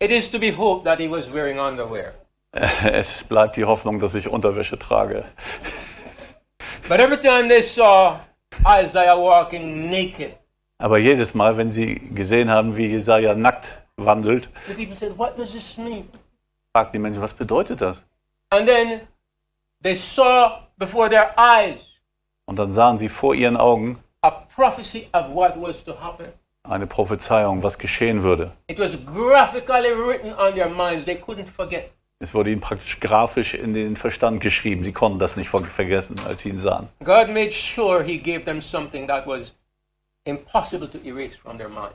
It is to be hoped that he was wearing underwear. Es bleibt die Hoffnung, dass ich Unterwäsche trage. But every time they saw Isaiah walking naked, Aber jedes Mal, wenn sie gesehen haben, wie Jesaja nackt wandelt, the people said, what does this mean? fragten die Menschen, was bedeutet das? And then they saw before their eyes Und dann sahen sie vor ihren Augen a prophecy of what was to happen. eine Prophezeiung, was geschehen würde. It was graphically written on their minds. They couldn't forget. Es wurde ihnen praktisch grafisch in den Verstand geschrieben. Sie konnten das nicht vergessen, als sie ihn sahen. God made sure he gave them something that was impossible to erase from their mind.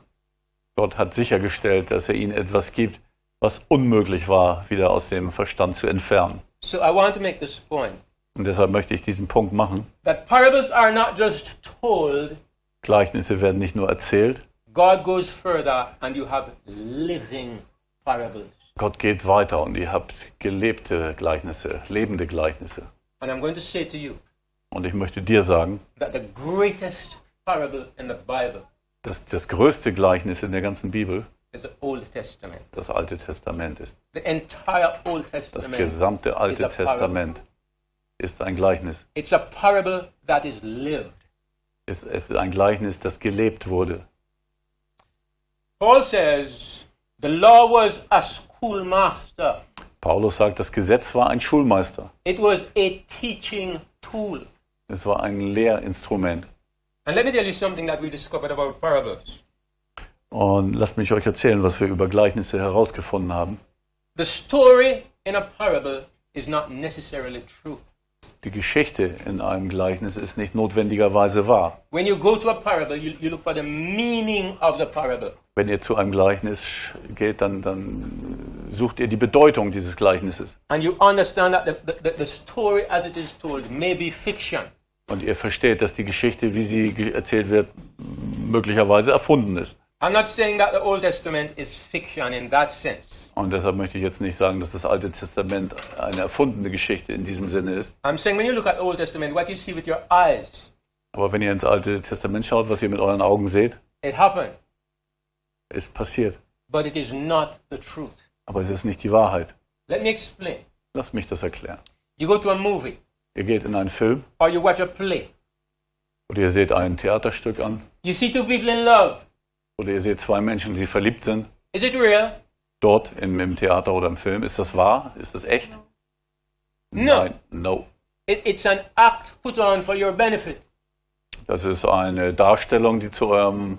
Gott hat sichergestellt, dass er ihnen etwas gibt, was unmöglich war, wieder aus dem Verstand zu entfernen. So I want to make this point. Und deshalb möchte ich diesen Punkt machen. That parables are not just told. Gleichnisse werden nicht nur erzählt. God goes further and you have living parables. Gott geht weiter und ihr habt gelebte Gleichnisse, lebende Gleichnisse. And I'm going to say to you Und ich möchte dir sagen, that the greatest parable in the Bible dass das größte Gleichnis in der ganzen Bibel is the Old Testament. das Alte Testament ist. The entire Old Das Testament gesamte Alte is a parable. Testament ist ein Gleichnis. It's a parable that is lived. Es ist ein Gleichnis, das gelebt wurde. Paul says the law was a schoolmaster. Paulus sagt, das Gesetz war ein Schulmeister. It was a teaching tool. Es war ein Lehrinstrument. And let me tell you something that we discovered about parables. Und lasst mich euch erzählen, was wir über Gleichnisse herausgefunden haben. The story in a parable is not necessarily true. Die Geschichte in einem Gleichnis ist nicht notwendigerweise wahr. When you go to a parable, you look for the meaning of the parable. Wenn ihr zu einem Gleichnis geht, dann sucht ihr die Bedeutung dieses Gleichnisses. And you understand that the story as it is told may be fiction. Und ihr versteht, dass die Geschichte, wie sie erzählt wird, möglicherweise erfunden ist. I'm not saying that the Old Testament is fiction in that sense. Und deshalb möchte ich jetzt nicht sagen, dass das Alte Testament eine erfundene Geschichte in diesem Sinne ist. I'm saying when you look at the Old Testament, what you see with your eyes, Aber wenn ihr ins Alte Testament schaut, was ihr mit euren Augen seht, it happened, ist passiert. but it is not the truth. Aber es ist nicht die Wahrheit. Let me explain. Lasst mich das erklären. You go to a movie Ihr geht in einen Film or you watch a play. oder ihr seht ein Theaterstück an You see two people in love. oder ihr seht zwei Menschen, die verliebt sind. Is it real? Dort im Theater oder im Film. Ist das wahr? Ist das echt? No. Nein. No. It's an act put on for your benefit. Das ist eine Darstellung, die zu eurem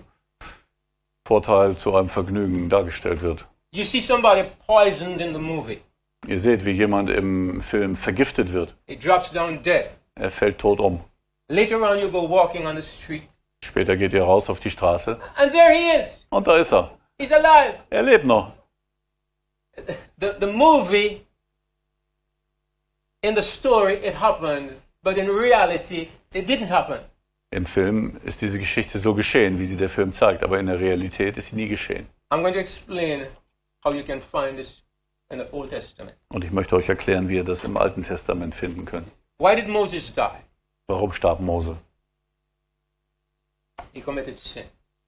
Vorteil, zu eurem Vergnügen dargestellt wird. You see somebody poisoned in the movie. Ihr seht, wie jemand im Film vergiftet wird. He drops down dead. Er fällt tot um. Later on you go walking on the street. Später geht ihr raus auf die Straße And there he is. und da ist er. He's alive. Er lebt noch. The movie, in the story, it happened, but in reality, it didn't happen. Im Film ist diese Geschichte so geschehen, wie sie der Film zeigt, aber in der Realität ist sie nie geschehen. I'm going to explain how you can find this in the Old Testament. Und ich möchte euch erklären, wie ihr das im Alten Testament finden könnt. Why did Moses die? Warum starb Mose? He committed sin.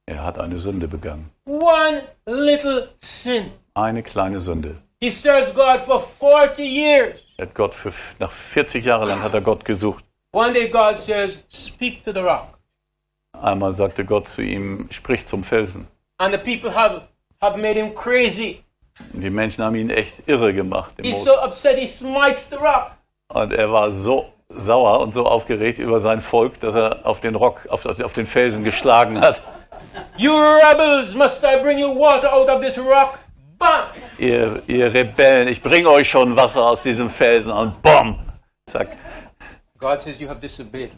Er hat eine Sünde begangen. One little sin. Eine kleine Sünde. He serves God for 40 years. Er hat Gott nach 40 Jahre lang hat er Gott gesucht. One day God says, speak to the rock. Einmal sagte Gott zu ihm, sprich zum Felsen. And the people have made him crazy. Und die Menschen haben ihn echt irre gemacht. He's so upset he smites the rock. Und er war so sauer und so aufgeregt über sein Volk, dass er auf den Felsen geschlagen hat. You rebels, must I bring you water out of this rock? Bam! Ihr Rebellen, ich bringe euch schon Wasser aus diesem Felsen. Und BOM! Zack. God says you have disobeyed.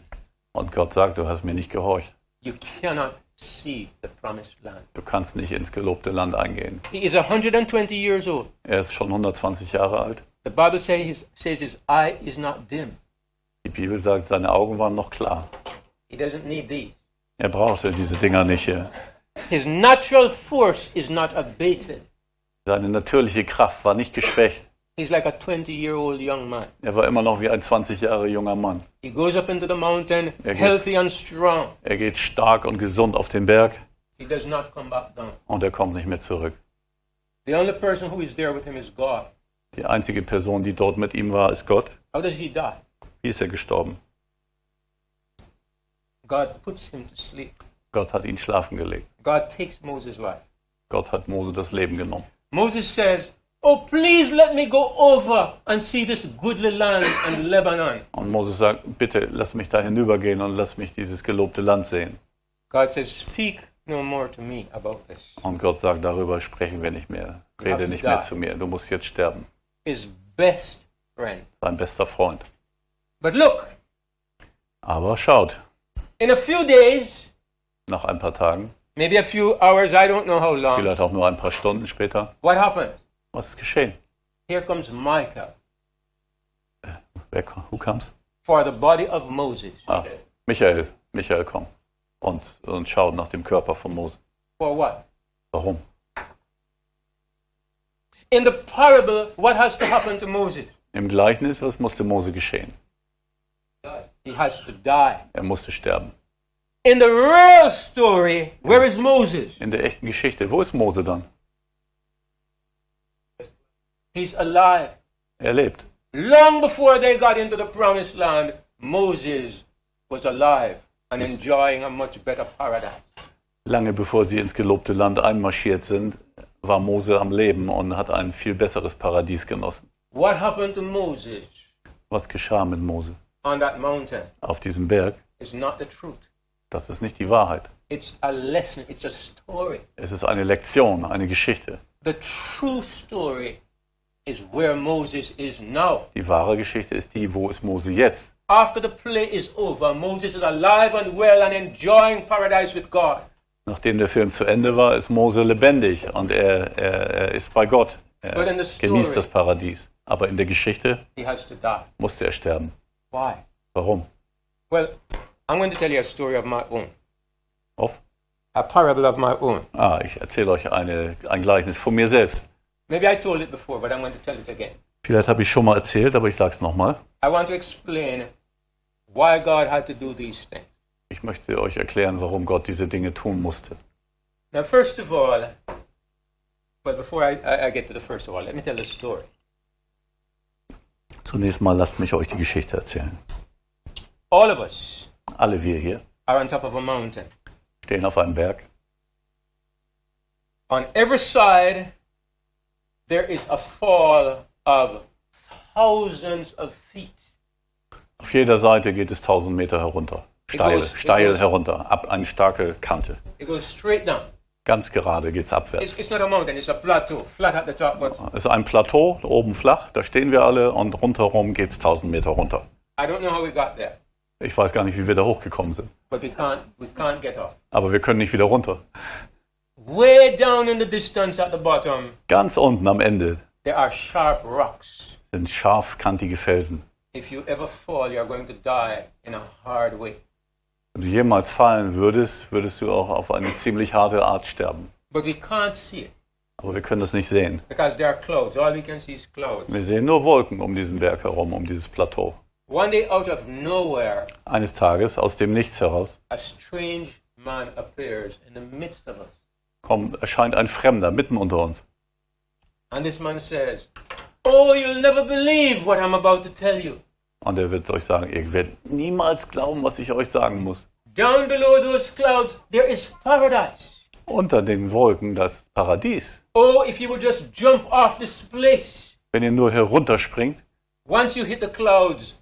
Und Gott sagt, du hast mir nicht gehorcht. You cannot see the promised land. Du kannst nicht ins gelobte Land eingehen. He is 120 years old. Er ist schon 120 Jahre alt. The Bible says his eye is not dim. Die Bibel sagt, seine Augen waren noch klar. He doesn't need these. Er brauchte diese Dinger nicht hier. His natural force is not abated. Seine natürliche Kraft war nicht geschwächt. He's like a 20-year-old young man. Er war immer noch wie ein 20 Jahre junger Mann. He goes up into the mountain, healthy and strong. Er geht stark und gesund auf den Berg He does not come back down. und er kommt nicht mehr zurück. The only person who is there with him is God. Die einzige Person, die dort mit ihm war, ist Gott. How does he die? Wie ist er gestorben? God puts him to sleep. Gott hat ihn schlafen gelegt. God takes Moses' life. Gott hat Mose das Leben genommen. Moses says, oh, please let me go over and see this goodly land and Lebanon. Und Moses sagt, bitte lass mich da hinübergehen und lass mich dieses gelobte Land sehen. God says, speak no more to me about this. Und Gott sagt, darüber sprechen wir nicht mehr. Rede nicht mehr zu mir. Du musst jetzt sterben. His best friend. Sein bester Freund. But look, Aber schaut, in a few days, nach ein paar Tagen, maybe a few hours, I don't know how long, vielleicht auch nur ein paar Stunden später, what happened? was ist geschehen? Here comes Michael Who comes? for the body of Moses. Michael kommt und schaut nach dem Körper von Mose. For what? Warum? In the parable, what has to happen to Moses? Im Gleichnis, was musste Mose geschehen? He has to die. Er musste sterben. In the real story, where is Moses? In der echten Geschichte, wo ist Mose dann? He's alive. Er lebt. Long before they got into the promised land, Moses was alive and enjoying a much better paradise. Lange bevor sie ins gelobte Land einmarschiert sind, war Mose am Leben und hat ein viel besseres Paradies genossen. What happened to Moses Was geschah mit Mose on that mountain auf diesem Berg? is not the truth. Das ist nicht die Wahrheit. It's a lesson, it's a story. Es ist eine Lektion, eine Geschichte. The true story is where Moses is now. Die wahre Geschichte ist die, wo ist Mose jetzt? After the play is over, Moses is alive and well and enjoying paradise with God. Nachdem der Film zu Ende war, ist Mose lebendig und er ist bei Gott. Er genießt das Paradies. Aber in der Geschichte He has to die. musste er sterben. Why? Warum? Well, I'm going to tell you a story of my own. Auf? A parable of my own. Ich erzähle euch ein Gleichnis von mir selbst. Maybe I told it before, but I'm going to tell it again. Vielleicht habe ich schon mal erzählt, aber ich sage es nochmal. I want to explain why God had to do these things. Ich möchte euch erklären, warum Gott diese Dinge tun musste. Now, first of all, but before I get to the first of all, let me tell a story. Zunächst mal lasst mich euch die Geschichte erzählen. All of us Alle wir hier are on top of a mountain. stehen auf einem Berg. On every side, there is a fall of thousands of feet. Auf jeder Seite geht es 1000 Meter herunter. Steil herunter, ab eine starke Kante. It goes straight down. Ganz gerade geht es abwärts. It's not a mountain, it's a plateau, flat at the top, but Es ist ein Plateau, oben flach, da stehen wir alle und rundherum geht es 1000 Meter runter. I don't know how we got there, Ich weiß gar nicht, wie wir da hochgekommen sind. but we can't get off. Aber wir können nicht wieder runter. Way down in the distance at the bottom, Ganz unten am Ende there are sharp rocks. sind scharfkantige Felsen. If you ever fall, you're going to die in a hard way. Wenn du jemals fallen würdest, würdest du auch auf eine ziemlich harte Art sterben. But we can't see it Aber wir können das nicht sehen. because there are clouds. All we can see is clouds. Wir sehen nur Wolken um diesen Berg herum, um dieses Plateau. One day, out of nowhere, Eines Tages, aus dem Nichts heraus, a strange man appears in the midst of us. Erscheint ein Fremder mitten unter uns. And this man says, "Oh, you'll never believe what I'm about to tell you. Und er wird euch sagen, ihr werdet niemals glauben, was ich euch sagen muss. Down below those clouds, there is paradise. Unter den Wolken das Paradies. Oh, if you would just jump off this place. Wenn ihr nur herunterspringt, Once you hit the clouds,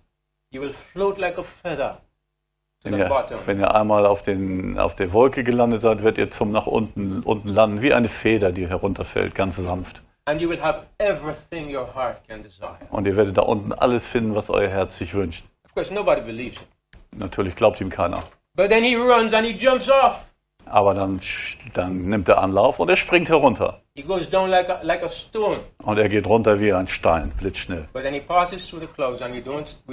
you will float like a feather to the bottom. wenn ihr einmal auf der Wolke gelandet seid, werdet ihr zum nach unten landen, wie eine Feder, die herunterfällt, ganz sanft. And you will have everything your heart can desire. Und ihr werdet da unten alles finden, was euer Herz sich wünscht. Of course, nobody believes it. Natürlich glaubt ihm keiner. But then he runs and he jumps off. Aber dann nimmt er Anlauf und er springt herunter. He goes down like a stone. Und er geht runter wie ein Stein, blitzschnell. But then he passes through the clouds and we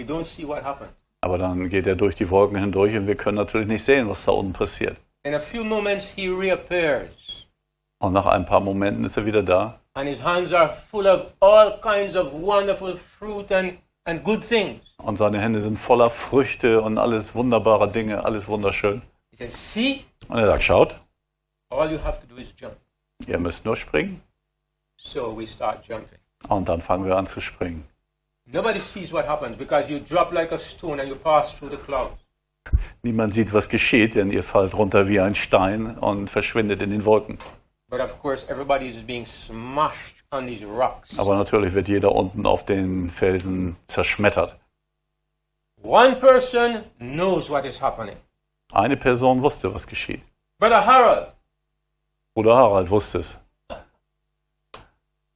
don't see what happened. Aber dann geht er durch die Wolken hindurch und wir können natürlich nicht sehen, was da unten passiert. In a few moments he reappears. Und nach ein paar Momenten ist er wieder da. And his hands are full of all kinds of wonderful fruit and good things. Und seine Hände sind voller Früchte und alles wunderbare Dinge, alles wunderschön. He says, "See, Und er sagt, schaut, all you have to do is jump." ihr müsst nur springen. So we start jumping. Und dann fangen wir an zu springen. Nobody sees what happens because you drop like a stone and you pass through the clouds. Niemand sieht, was geschieht, denn ihr fallt runter wie ein Stein und verschwindet in den Wolken. But of course, everybody is being smashed on these rocks. Aber natürlich wird jeder unten auf den Felsen zerschmettert. One person knows what is happening. Eine Person wusste, was geschieht. Brother Harold, Bruder Harald wusste es.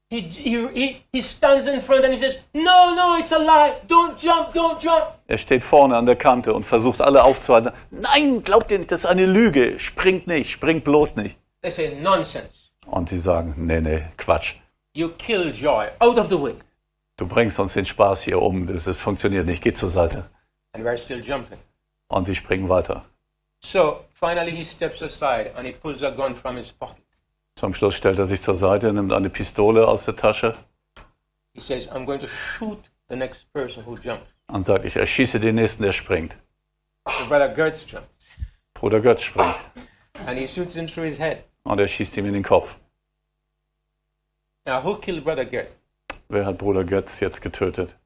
he stands in front and he says, no, it's a lie. Don't jump. Er steht vorne an der Kante und versucht alle aufzuhalten. Nein, glaubt ihr nicht, das ist eine Lüge. Springt nicht, springt bloß nicht. They say, nonsense. Und sie sagen, nee, Quatsch. You kill joy. Out of the way. Du bringst uns den Spaß hier um. Das funktioniert nicht. Geh zur Seite. And we're still jumping. Und sie springen weiter. So finally he steps aside and he pulls a gun from his pocket. Zum Schluss stellt er sich zur Seite, nimmt eine Pistole aus der Tasche He says, I'm going to shoot the next person who jumps. und sagt, ich erschieße den Nächsten, der springt. So Brother Gertz jumps. Bruder Götz springt. And he shoots him through his head. Und er schießt ihm in den Kopf. Now who killed Brother Gertz? Wer hat Bruder Götz jetzt getötet?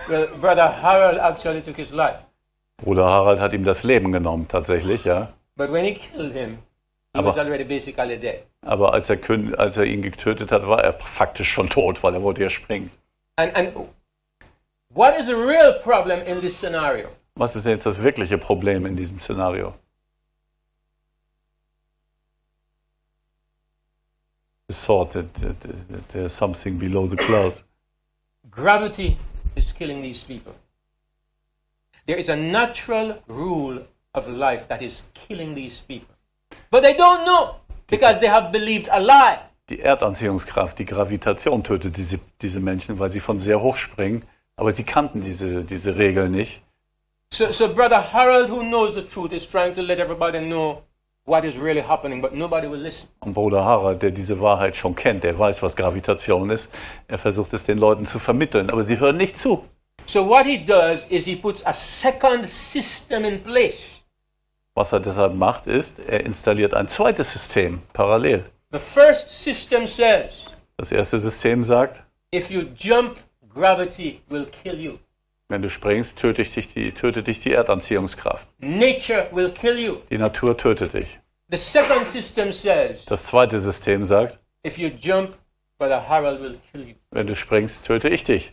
Well, Brother Harold actually took his life. Bruder Harald hat ihm das Leben genommen, tatsächlich, ja. But when he killed him, he was already basically dead. Aber als er ihn getötet hat, war er faktisch schon tot, weil er wollte ja springen. And what is the real problem in this scenario? Was ist denn jetzt das wirkliche Problem in diesem Szenario? The thought that there's something below the clouds. Gravity is killing these people. There is a natural rule of life that is killing these people. But they don't know because they have believed a lie. Die Erdanziehungskraft, die Gravitation tötet diese Menschen, weil sie von sehr hoch springen. Aber sie kannten diese Regel nicht. So Brother Harold, who knows the truth, is trying to let everybody know what is really happening, but nobody will listen. Und Bruder Harald, der diese Wahrheit schon kennt, der weiß, was Gravitation ist, er versucht es den Leuten zu vermitteln, aber sie hören nicht zu. So what he does is he puts a second system in place. Was er deshalb macht, ist, er installiert ein zweites System parallel. The first system says, Das erste System sagt, if you jump, gravity will kill you. wenn du springst, tötet dich die Erdanziehungskraft. Nature will kill you. Die Natur tötet dich. The second system says, Das zweite System sagt, if you jump, Brother Harold will kill you. wenn du springst, töte ich dich.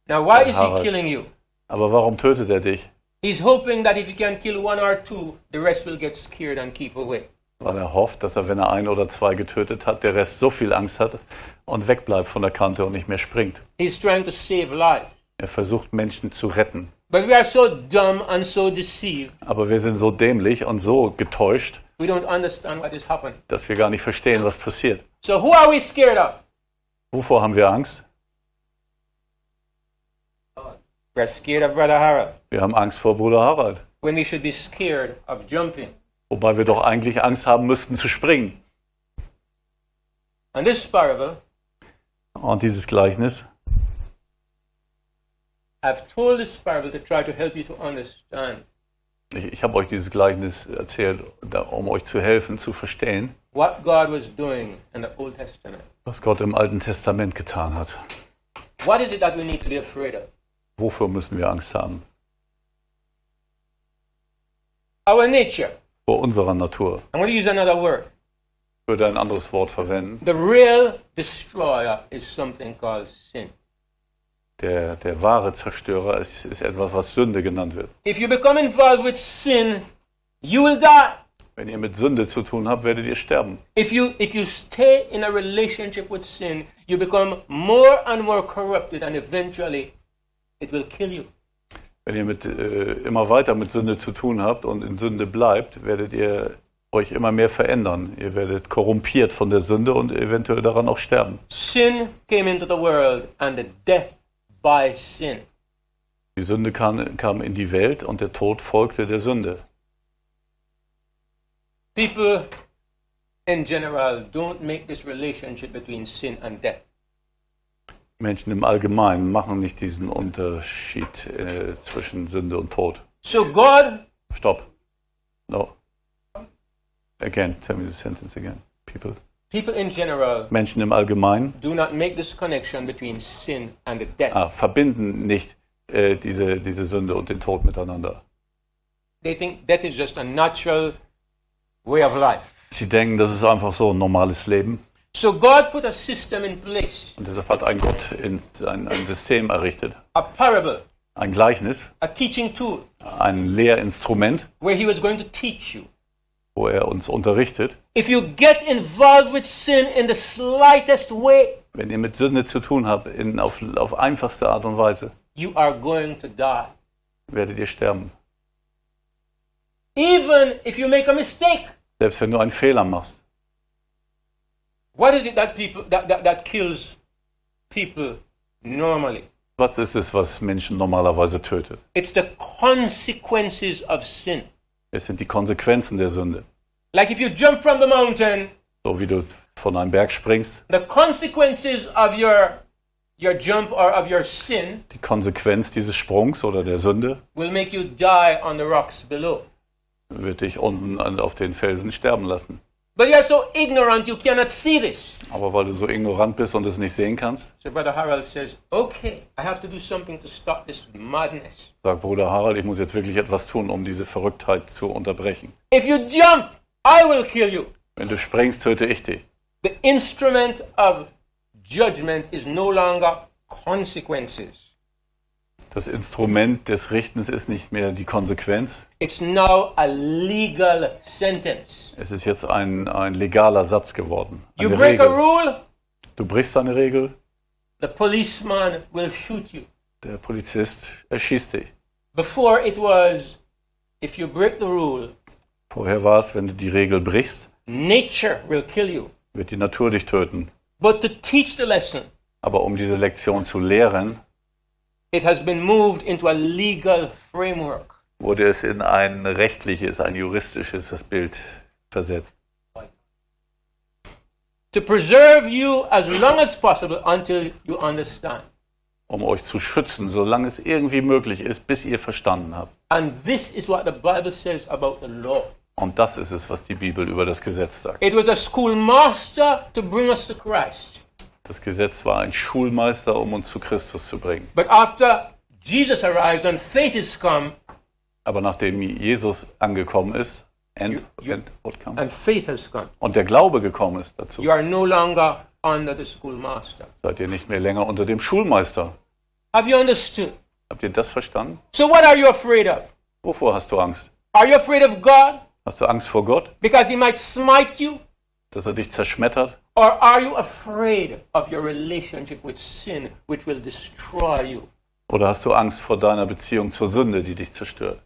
Now why is he Harold. killing you? Aber warum tötet er dich? He's hoping that if he can kill one or two, the rest will get scared and keep away. Weil er hofft, dass er, wenn er ein oder zwei getötet hat, der Rest so viel Angst hat und wegbleibt von der Kante und nicht mehr springt. He's trying to save lives. Er versucht, Menschen zu retten. But we are so dumb and so deceived, Aber wir sind so dämlich und so getäuscht, we don't understand what is happening. dass wir gar nicht verstehen, was passiert. So who are we scared of? Wovor haben wir Angst? We're scared of Brother Harold, Wir haben Angst vor Bruder Harald. when we should be scared of jumping. Wobei wir doch eigentlich Angst haben müssten zu springen. And this parable, Und dieses Gleichnis, I've told this parable to try to help you to understand ich habe euch dieses Gleichnis erzählt, um euch zu helfen, zu verstehen, what God was doing in the Old Testament. was Gott im Alten Testament getan hat. What is it that we need to be afraid of? Wofür müssen wir Angst haben? Our nature. Vor unserer Natur. I'm going to use another word. Ich würde ein anderes Wort verwenden. The real destroyer is something called sin. Der wahre Zerstörer ist etwas, was Sünde genannt wird. If you become involved with sin, you will die. Wenn ihr mit Sünde zu tun habt, werdet ihr sterben. If you stay in a relationship with sin, you become more and more corrupted and eventually it will kill you. Wenn ihr immer weiter mit Sünde zu tun habt und in Sünde bleibt, werdet ihr euch immer mehr verändern. Ihr werdet korrumpiert von der Sünde und eventuell daran auch sterben. Sin came into the world and the death by sin. Die Sünde kam in die Welt und der Tod folgte der Sünde. People in general don't make this relationship between sin and death. Menschen im Allgemeinen machen nicht diesen Unterschied zwischen Sünde und Tod. So God, Stopp. No. Again, tell me the sentence again. people in general Menschen im Allgemeinen do not make this connection between sin and the death. verbinden nicht diese Sünde und den Tod miteinander. They think death is just a natural way of life. Sie denken, das ist einfach so ein normales Leben. So God put a system in place, Und deshalb hat ein Gott ein System errichtet. a parable, Ein Gleichnis, a teaching tool, ein Lehrinstrument, where he was going to teach you. wo er uns unterrichtet. If you get involved with sin in the slightest way, Wenn ihr mit Sünde zu tun habt, auf einfachste Art und Weise, you are going to die. werdet ihr sterben. Even if you make a mistake. Selbst wenn du einen Fehler machst. What is it that kills people normally? Was ist es, was Menschen normalerweise tötet? It's the consequences of sin. Es sind die Konsequenzen der Sünde. Like if you jump from the mountain, So wie du von einem Berg springst, the consequences of your jump or of your sin die Konsequenz dieses Sprungs oder der Sünde will make you die on the rocks below. wird dich unten auf den Felsen sterben lassen. But you are so ignorant you cannot see this. Aber weil du so ignorant bist und es nicht sehen kannst, So Brother Harold says, okay, I have to do something to stop this madness. sagt Bruder Harald, ich muss jetzt wirklich etwas tun, um diese Verrücktheit zu unterbrechen. If you jump, I will kill you. Wenn du springst, töte ich dich. The instrument of judgment is no longer consequences. Das Instrument des Richtens ist nicht mehr die Konsequenz. It's now a legal sentence. Es ist jetzt ein legaler Satz geworden. You Eine break a Regel. rule, Du brichst eine Regel, the policeman will shoot you. der Polizist erschießt dich. Before it was, if you break the rule, Vorher war es, wenn du die Regel brichst, nature will kill you. wird die Natur dich töten. But to teach the lesson, Aber um diese Lektion zu lehren, it has been moved into a legal framework. wurde es in ein rechtliches, ein juristisches Bild versetzt. To preserve you as long as possible until you understand. Um euch zu schützen, solange es irgendwie möglich ist, bis ihr verstanden habt. And this is what the Bible says about the law. Und das ist es, was die Bibel über das Gesetz sagt. It was a schoolmaster to bring us to Christ. Das Gesetz war ein Schulmeister, um uns zu Christus zu bringen. But after Jesus arrives and faith is come, Aber nachdem Jesus angekommen ist, and faith has come, und der Glaube gekommen ist dazu, you are no longer under the schoolmaster. seid ihr nicht mehr länger unter dem Schulmeister. Have you understood? Habt ihr das verstanden? So what are you afraid of? Wovor hast du Angst? Are you afraid of God Hast du Angst vor Gott, because he might smite you? dass er dich zerschmettert? Or are you afraid of your relationship with sin, which will destroy you? Oder hast du Angst vor deiner Beziehung zur Sünde, die dich zerstört?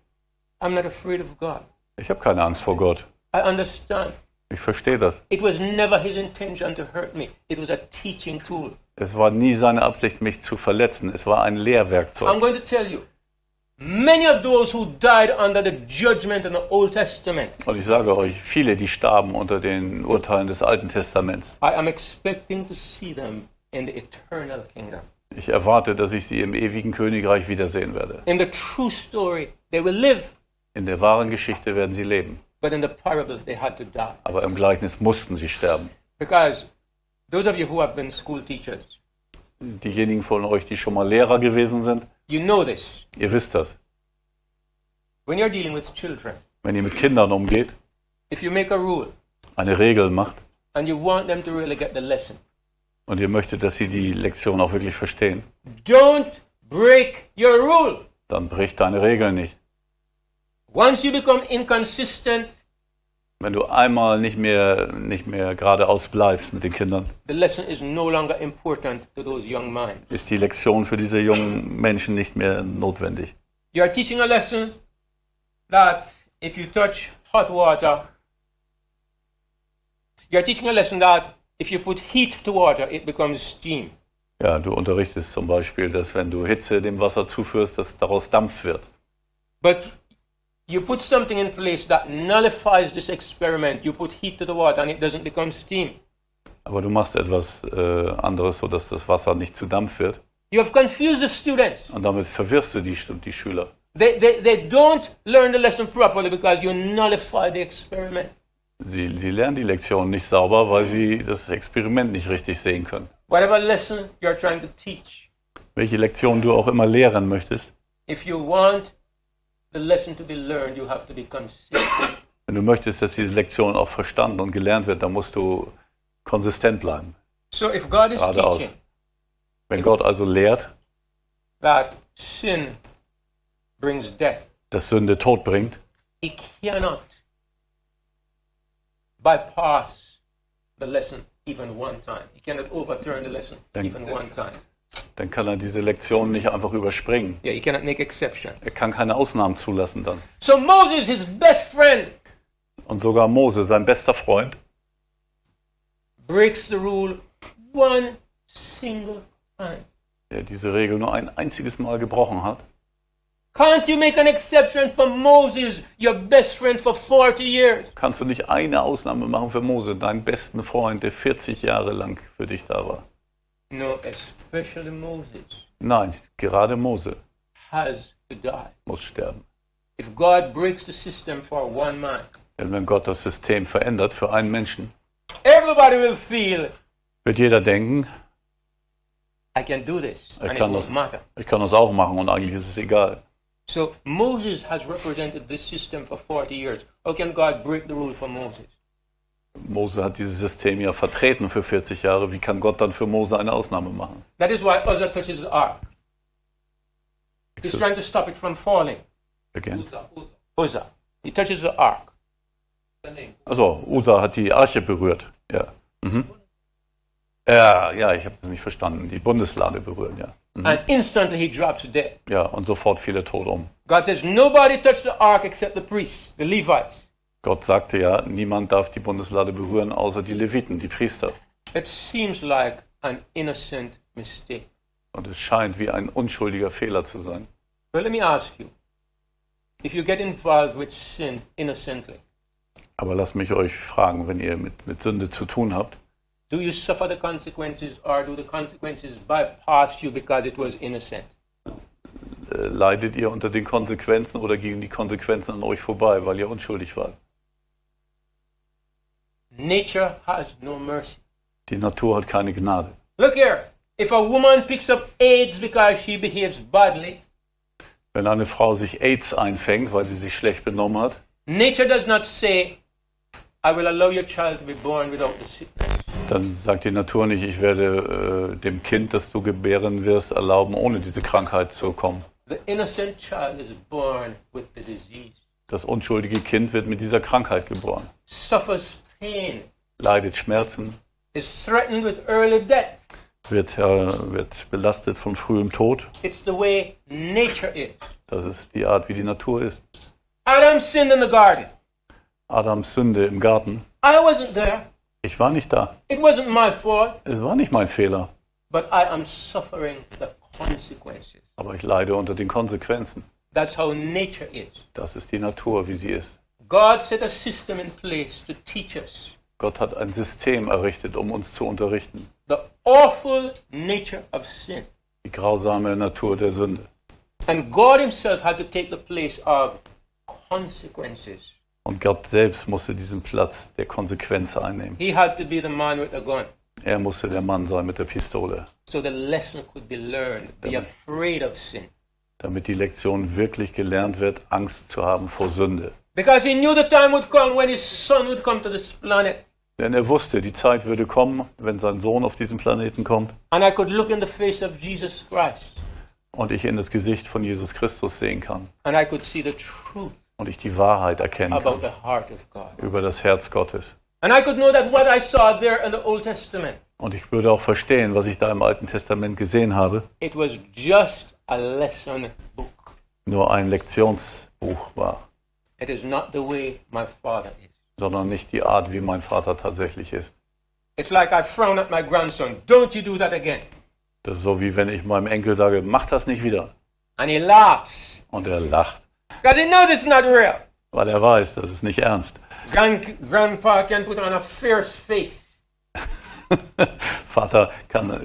I'm not afraid of God. Ich habe keine Angst vor Gott. I understand. Ich verstehe das. It was never his intention to hurt me. It was a teaching tool. Es war nie seine Absicht, mich zu verletzen. Es war ein I'm Lehrwerkzeug. going to tell you, many of those who died under the judgment in the Old Testament, Und ich sage euch, viele, die starben unter den Urteilen des Alten Testaments. I am expecting to see them in the eternal kingdom. Ich erwarte, dass ich sie im ewigen Königreich wiedersehen werde. In the true story, they will live, In der wahren Geschichte werden sie leben. but in the parable, they had to die. Aber im Gleichnis mussten sie sterben. Because those of you who have been school teachers, Diejenigen von euch, die schon mal Lehrer gewesen sind, you know this. ihr wisst das. When you're dealing with children, Wenn ihr mit Kindern umgeht, if you make a rule eine Regel macht and you want them to really get the lesson, und ihr möchtet, dass sie die Lektion auch wirklich verstehen, don't break your rule. dann bricht deine Regel nicht. Once you become inconsistent, Wenn du einmal nicht mehr geradeaus bleibst mit den Kindern, the lesson is no longer important to those young minds. ist die Lektion für diese jungen Menschen nicht mehr notwendig. You are teaching a lesson that if you touch hot water, you are teaching a lesson that if you put heat to water, it becomes steam. Ja, du unterrichtest zum Beispiel, dass wenn du Hitze dem Wasser zuführst, dass daraus Dampf wird. But you put something in place that nullifies this experiment. You put heat to the water and it doesn't become steam. Aber du machst etwas anderes, sodass das Wasser nicht zu Dampf wird. You have confused the students. Und damit verwirrst du die Schüler. They don't learn the lesson properly because you nullify the experiment. Sie lernen die Lektion nicht sauber, weil sie das Experiment nicht richtig sehen können. Whatever lesson you're trying to teach, Welche Lektion du auch immer lehren möchtest, if you want the lesson to be learned, you have to be consistent. wenn du möchtest, dass diese Lektion auch verstanden und gelernt wird, dann musst du konsistent bleiben. So if God is Geradeaus. teaching Wenn Gott also lehrt, that sin brings death, dass Sünde Tod bringt, he cannot bypass the lesson even one time. He cannot overturn the lesson even one time. dann kann er diese Lektion nicht einfach überspringen. Yeah, he cannot make exception. Er kann keine Ausnahmen zulassen dann. So Moses, his best friend, Und sogar Mose, sein bester Freund, breaks the rule one single time. der diese Regel nur ein einziges Mal gebrochen hat, Can't you make an exception for Moses, your best friend for 40 years? kannst du nicht eine Ausnahme machen für Mose, deinen besten Freund, der 40 Jahre lang für dich da war. No, especially Moses Nein, gerade Mose has to die. muss sterben. If God breaks the system for one man, Denn wenn Gott das System verändert für einen Menschen, everybody will feel, wird jeder denken, I can do this, ich and it kann won't matter. das auch machen und eigentlich ist es egal. So Moses has represented this system for 40 years. How can God break the rule for Moses? Mose hat dieses System ja vertreten für 40 Jahre. Wie kann Gott dann für Mose eine Ausnahme machen? That is why Uzzah touches the ark. He's trying to stop it from falling. Again. Uzzah. He touches the ark. Also, Usa hat die Arche berührt. Ja, ja, ich habe das nicht verstanden. Die Bundeslade berühren, ja. And instantly he drops dead. Ja, und sofort fiel er tot um. God says, nobody touch the ark except the priests, the Levites. Gott sagte ja, niemand darf die Bundeslade berühren, außer die Leviten, die Priester. It seems like an innocent mistake. Und es scheint wie ein unschuldiger Fehler zu sein. Well, let me ask you, if you get involved with sin innocently, Aber lasst mich euch fragen, wenn ihr mit Sünde zu tun habt, do you suffer the consequences or do the consequences bypass you because it was innocent? leidet ihr unter den Konsequenzen oder gehen die Konsequenzen an euch vorbei, weil ihr unschuldig wart? Nature has no mercy. Die Natur hat keine Gnade. Look here, if a woman picks up AIDS because she behaves badly, Wenn eine Frau sich AIDS einfängt, weil sie sich schlecht benommen hat, nature does not say, I will allow your child to be born without the sickness. dann sagt die Natur nicht, ich werde dem Kind, das du gebären wirst, erlauben, ohne diese Krankheit zu kommen. The innocent child is born with the disease, Das unschuldige Kind wird mit dieser Krankheit geboren, suffers pain, leidet Schmerzen, is threatened with early death. wird belastet von frühem Tod. It's the way nature is. Das ist die Art, wie die Natur ist. Adam sinned in the garden. Adams Sünde im Garten. I wasn't there. Ich war nicht da. It wasn't my fault. Es war nicht mein Fehler. But I am suffering the consequences. Aber ich leide unter den Konsequenzen. That's how nature is. Das ist die Natur, wie sie ist. God set a system in place to teach us Gott hat ein System errichtet, um uns zu unterrichten. the awful nature of sin. Die grausame Natur der Sünde. And God himself had to take the place of consequences. Und Gott selbst musste diesen Platz der Konsequenz einnehmen. He had to be the man with the gun. Er musste der Mann sein mit der Pistole, So the lesson could be learned. Be afraid of sin. damit die Lektion wirklich gelernt wird, Angst zu haben vor Sünde. Because he knew the time would come when his son would come to this planet. Denn er wusste, die Zeit würde kommen, wenn sein Sohn auf diesen Planeten kommt And I could look in the face of Jesus Christ. und ich in das Gesicht von Jesus Christus sehen kann And I could see the truth und ich die Wahrheit erkennen about kann the heart of God. über das Herz Gottes. And I could know that what I saw there in the Old Testament, Und ich würde auch verstehen, was ich da im Alten Testament gesehen habe, it was just a lesson book. nur ein Lektionsbuch war, It is not the way my Father is. sondern nicht die Art, wie mein Vater tatsächlich ist. It's like I frown at my grandson. Don't you do that again. Das ist so, wie wenn ich meinem Enkel sage, mach das nicht wieder. And he laughs. Und er lacht, Because he knows it's not real. weil er weiß, das ist nicht ernst. Grandpa can put on a fierce face.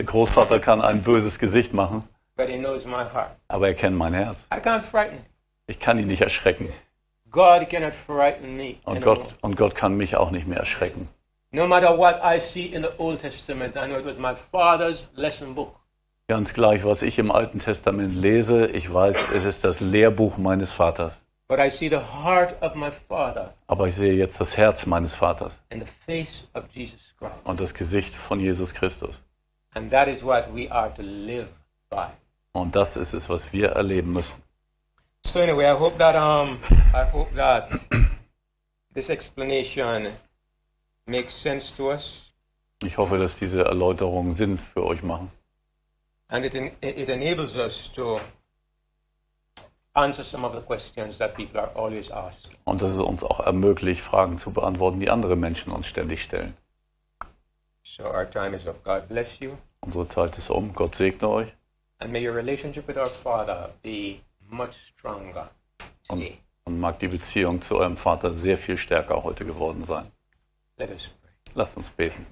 Großvater kann ein böses Gesicht machen, But he knows my heart. aber er kennt mein Herz. I can't frighten him. Ich kann ihn nicht erschrecken. God cannot frighten me Und anymore. Gott kann mich auch nicht mehr erschrecken. No matter what I see in the Old Testament, I know it was my Father's lesson book. Ganz gleich, was ich im Alten Testament lese, ich weiß, es ist das Lehrbuch meines Vaters. But I see the heart of my Father Aber ich sehe jetzt das Herz meines Vaters in the face of Jesus Christ. und das Gesicht von Jesus Christus. And that is what we are to live by. Und das ist es, was wir erleben müssen. So anyway, I hope that this explanation makes sense to us, Ich hoffe, dass diese Erläuterungen Sinn für euch machen. and it enables us to answer some of the questions that people are always asking. Und dass es uns auch ermöglicht, Fragen zu beantworten, die andere Menschen uns ständig stellen. So our time is up. God bless you, Unsere Zeit ist um. Gott segne euch. and may your relationship with our Father be much stronger today. Und mag die Beziehung zu eurem Vater sehr viel stärker heute geworden sein. Let us pray. Lasst uns beten.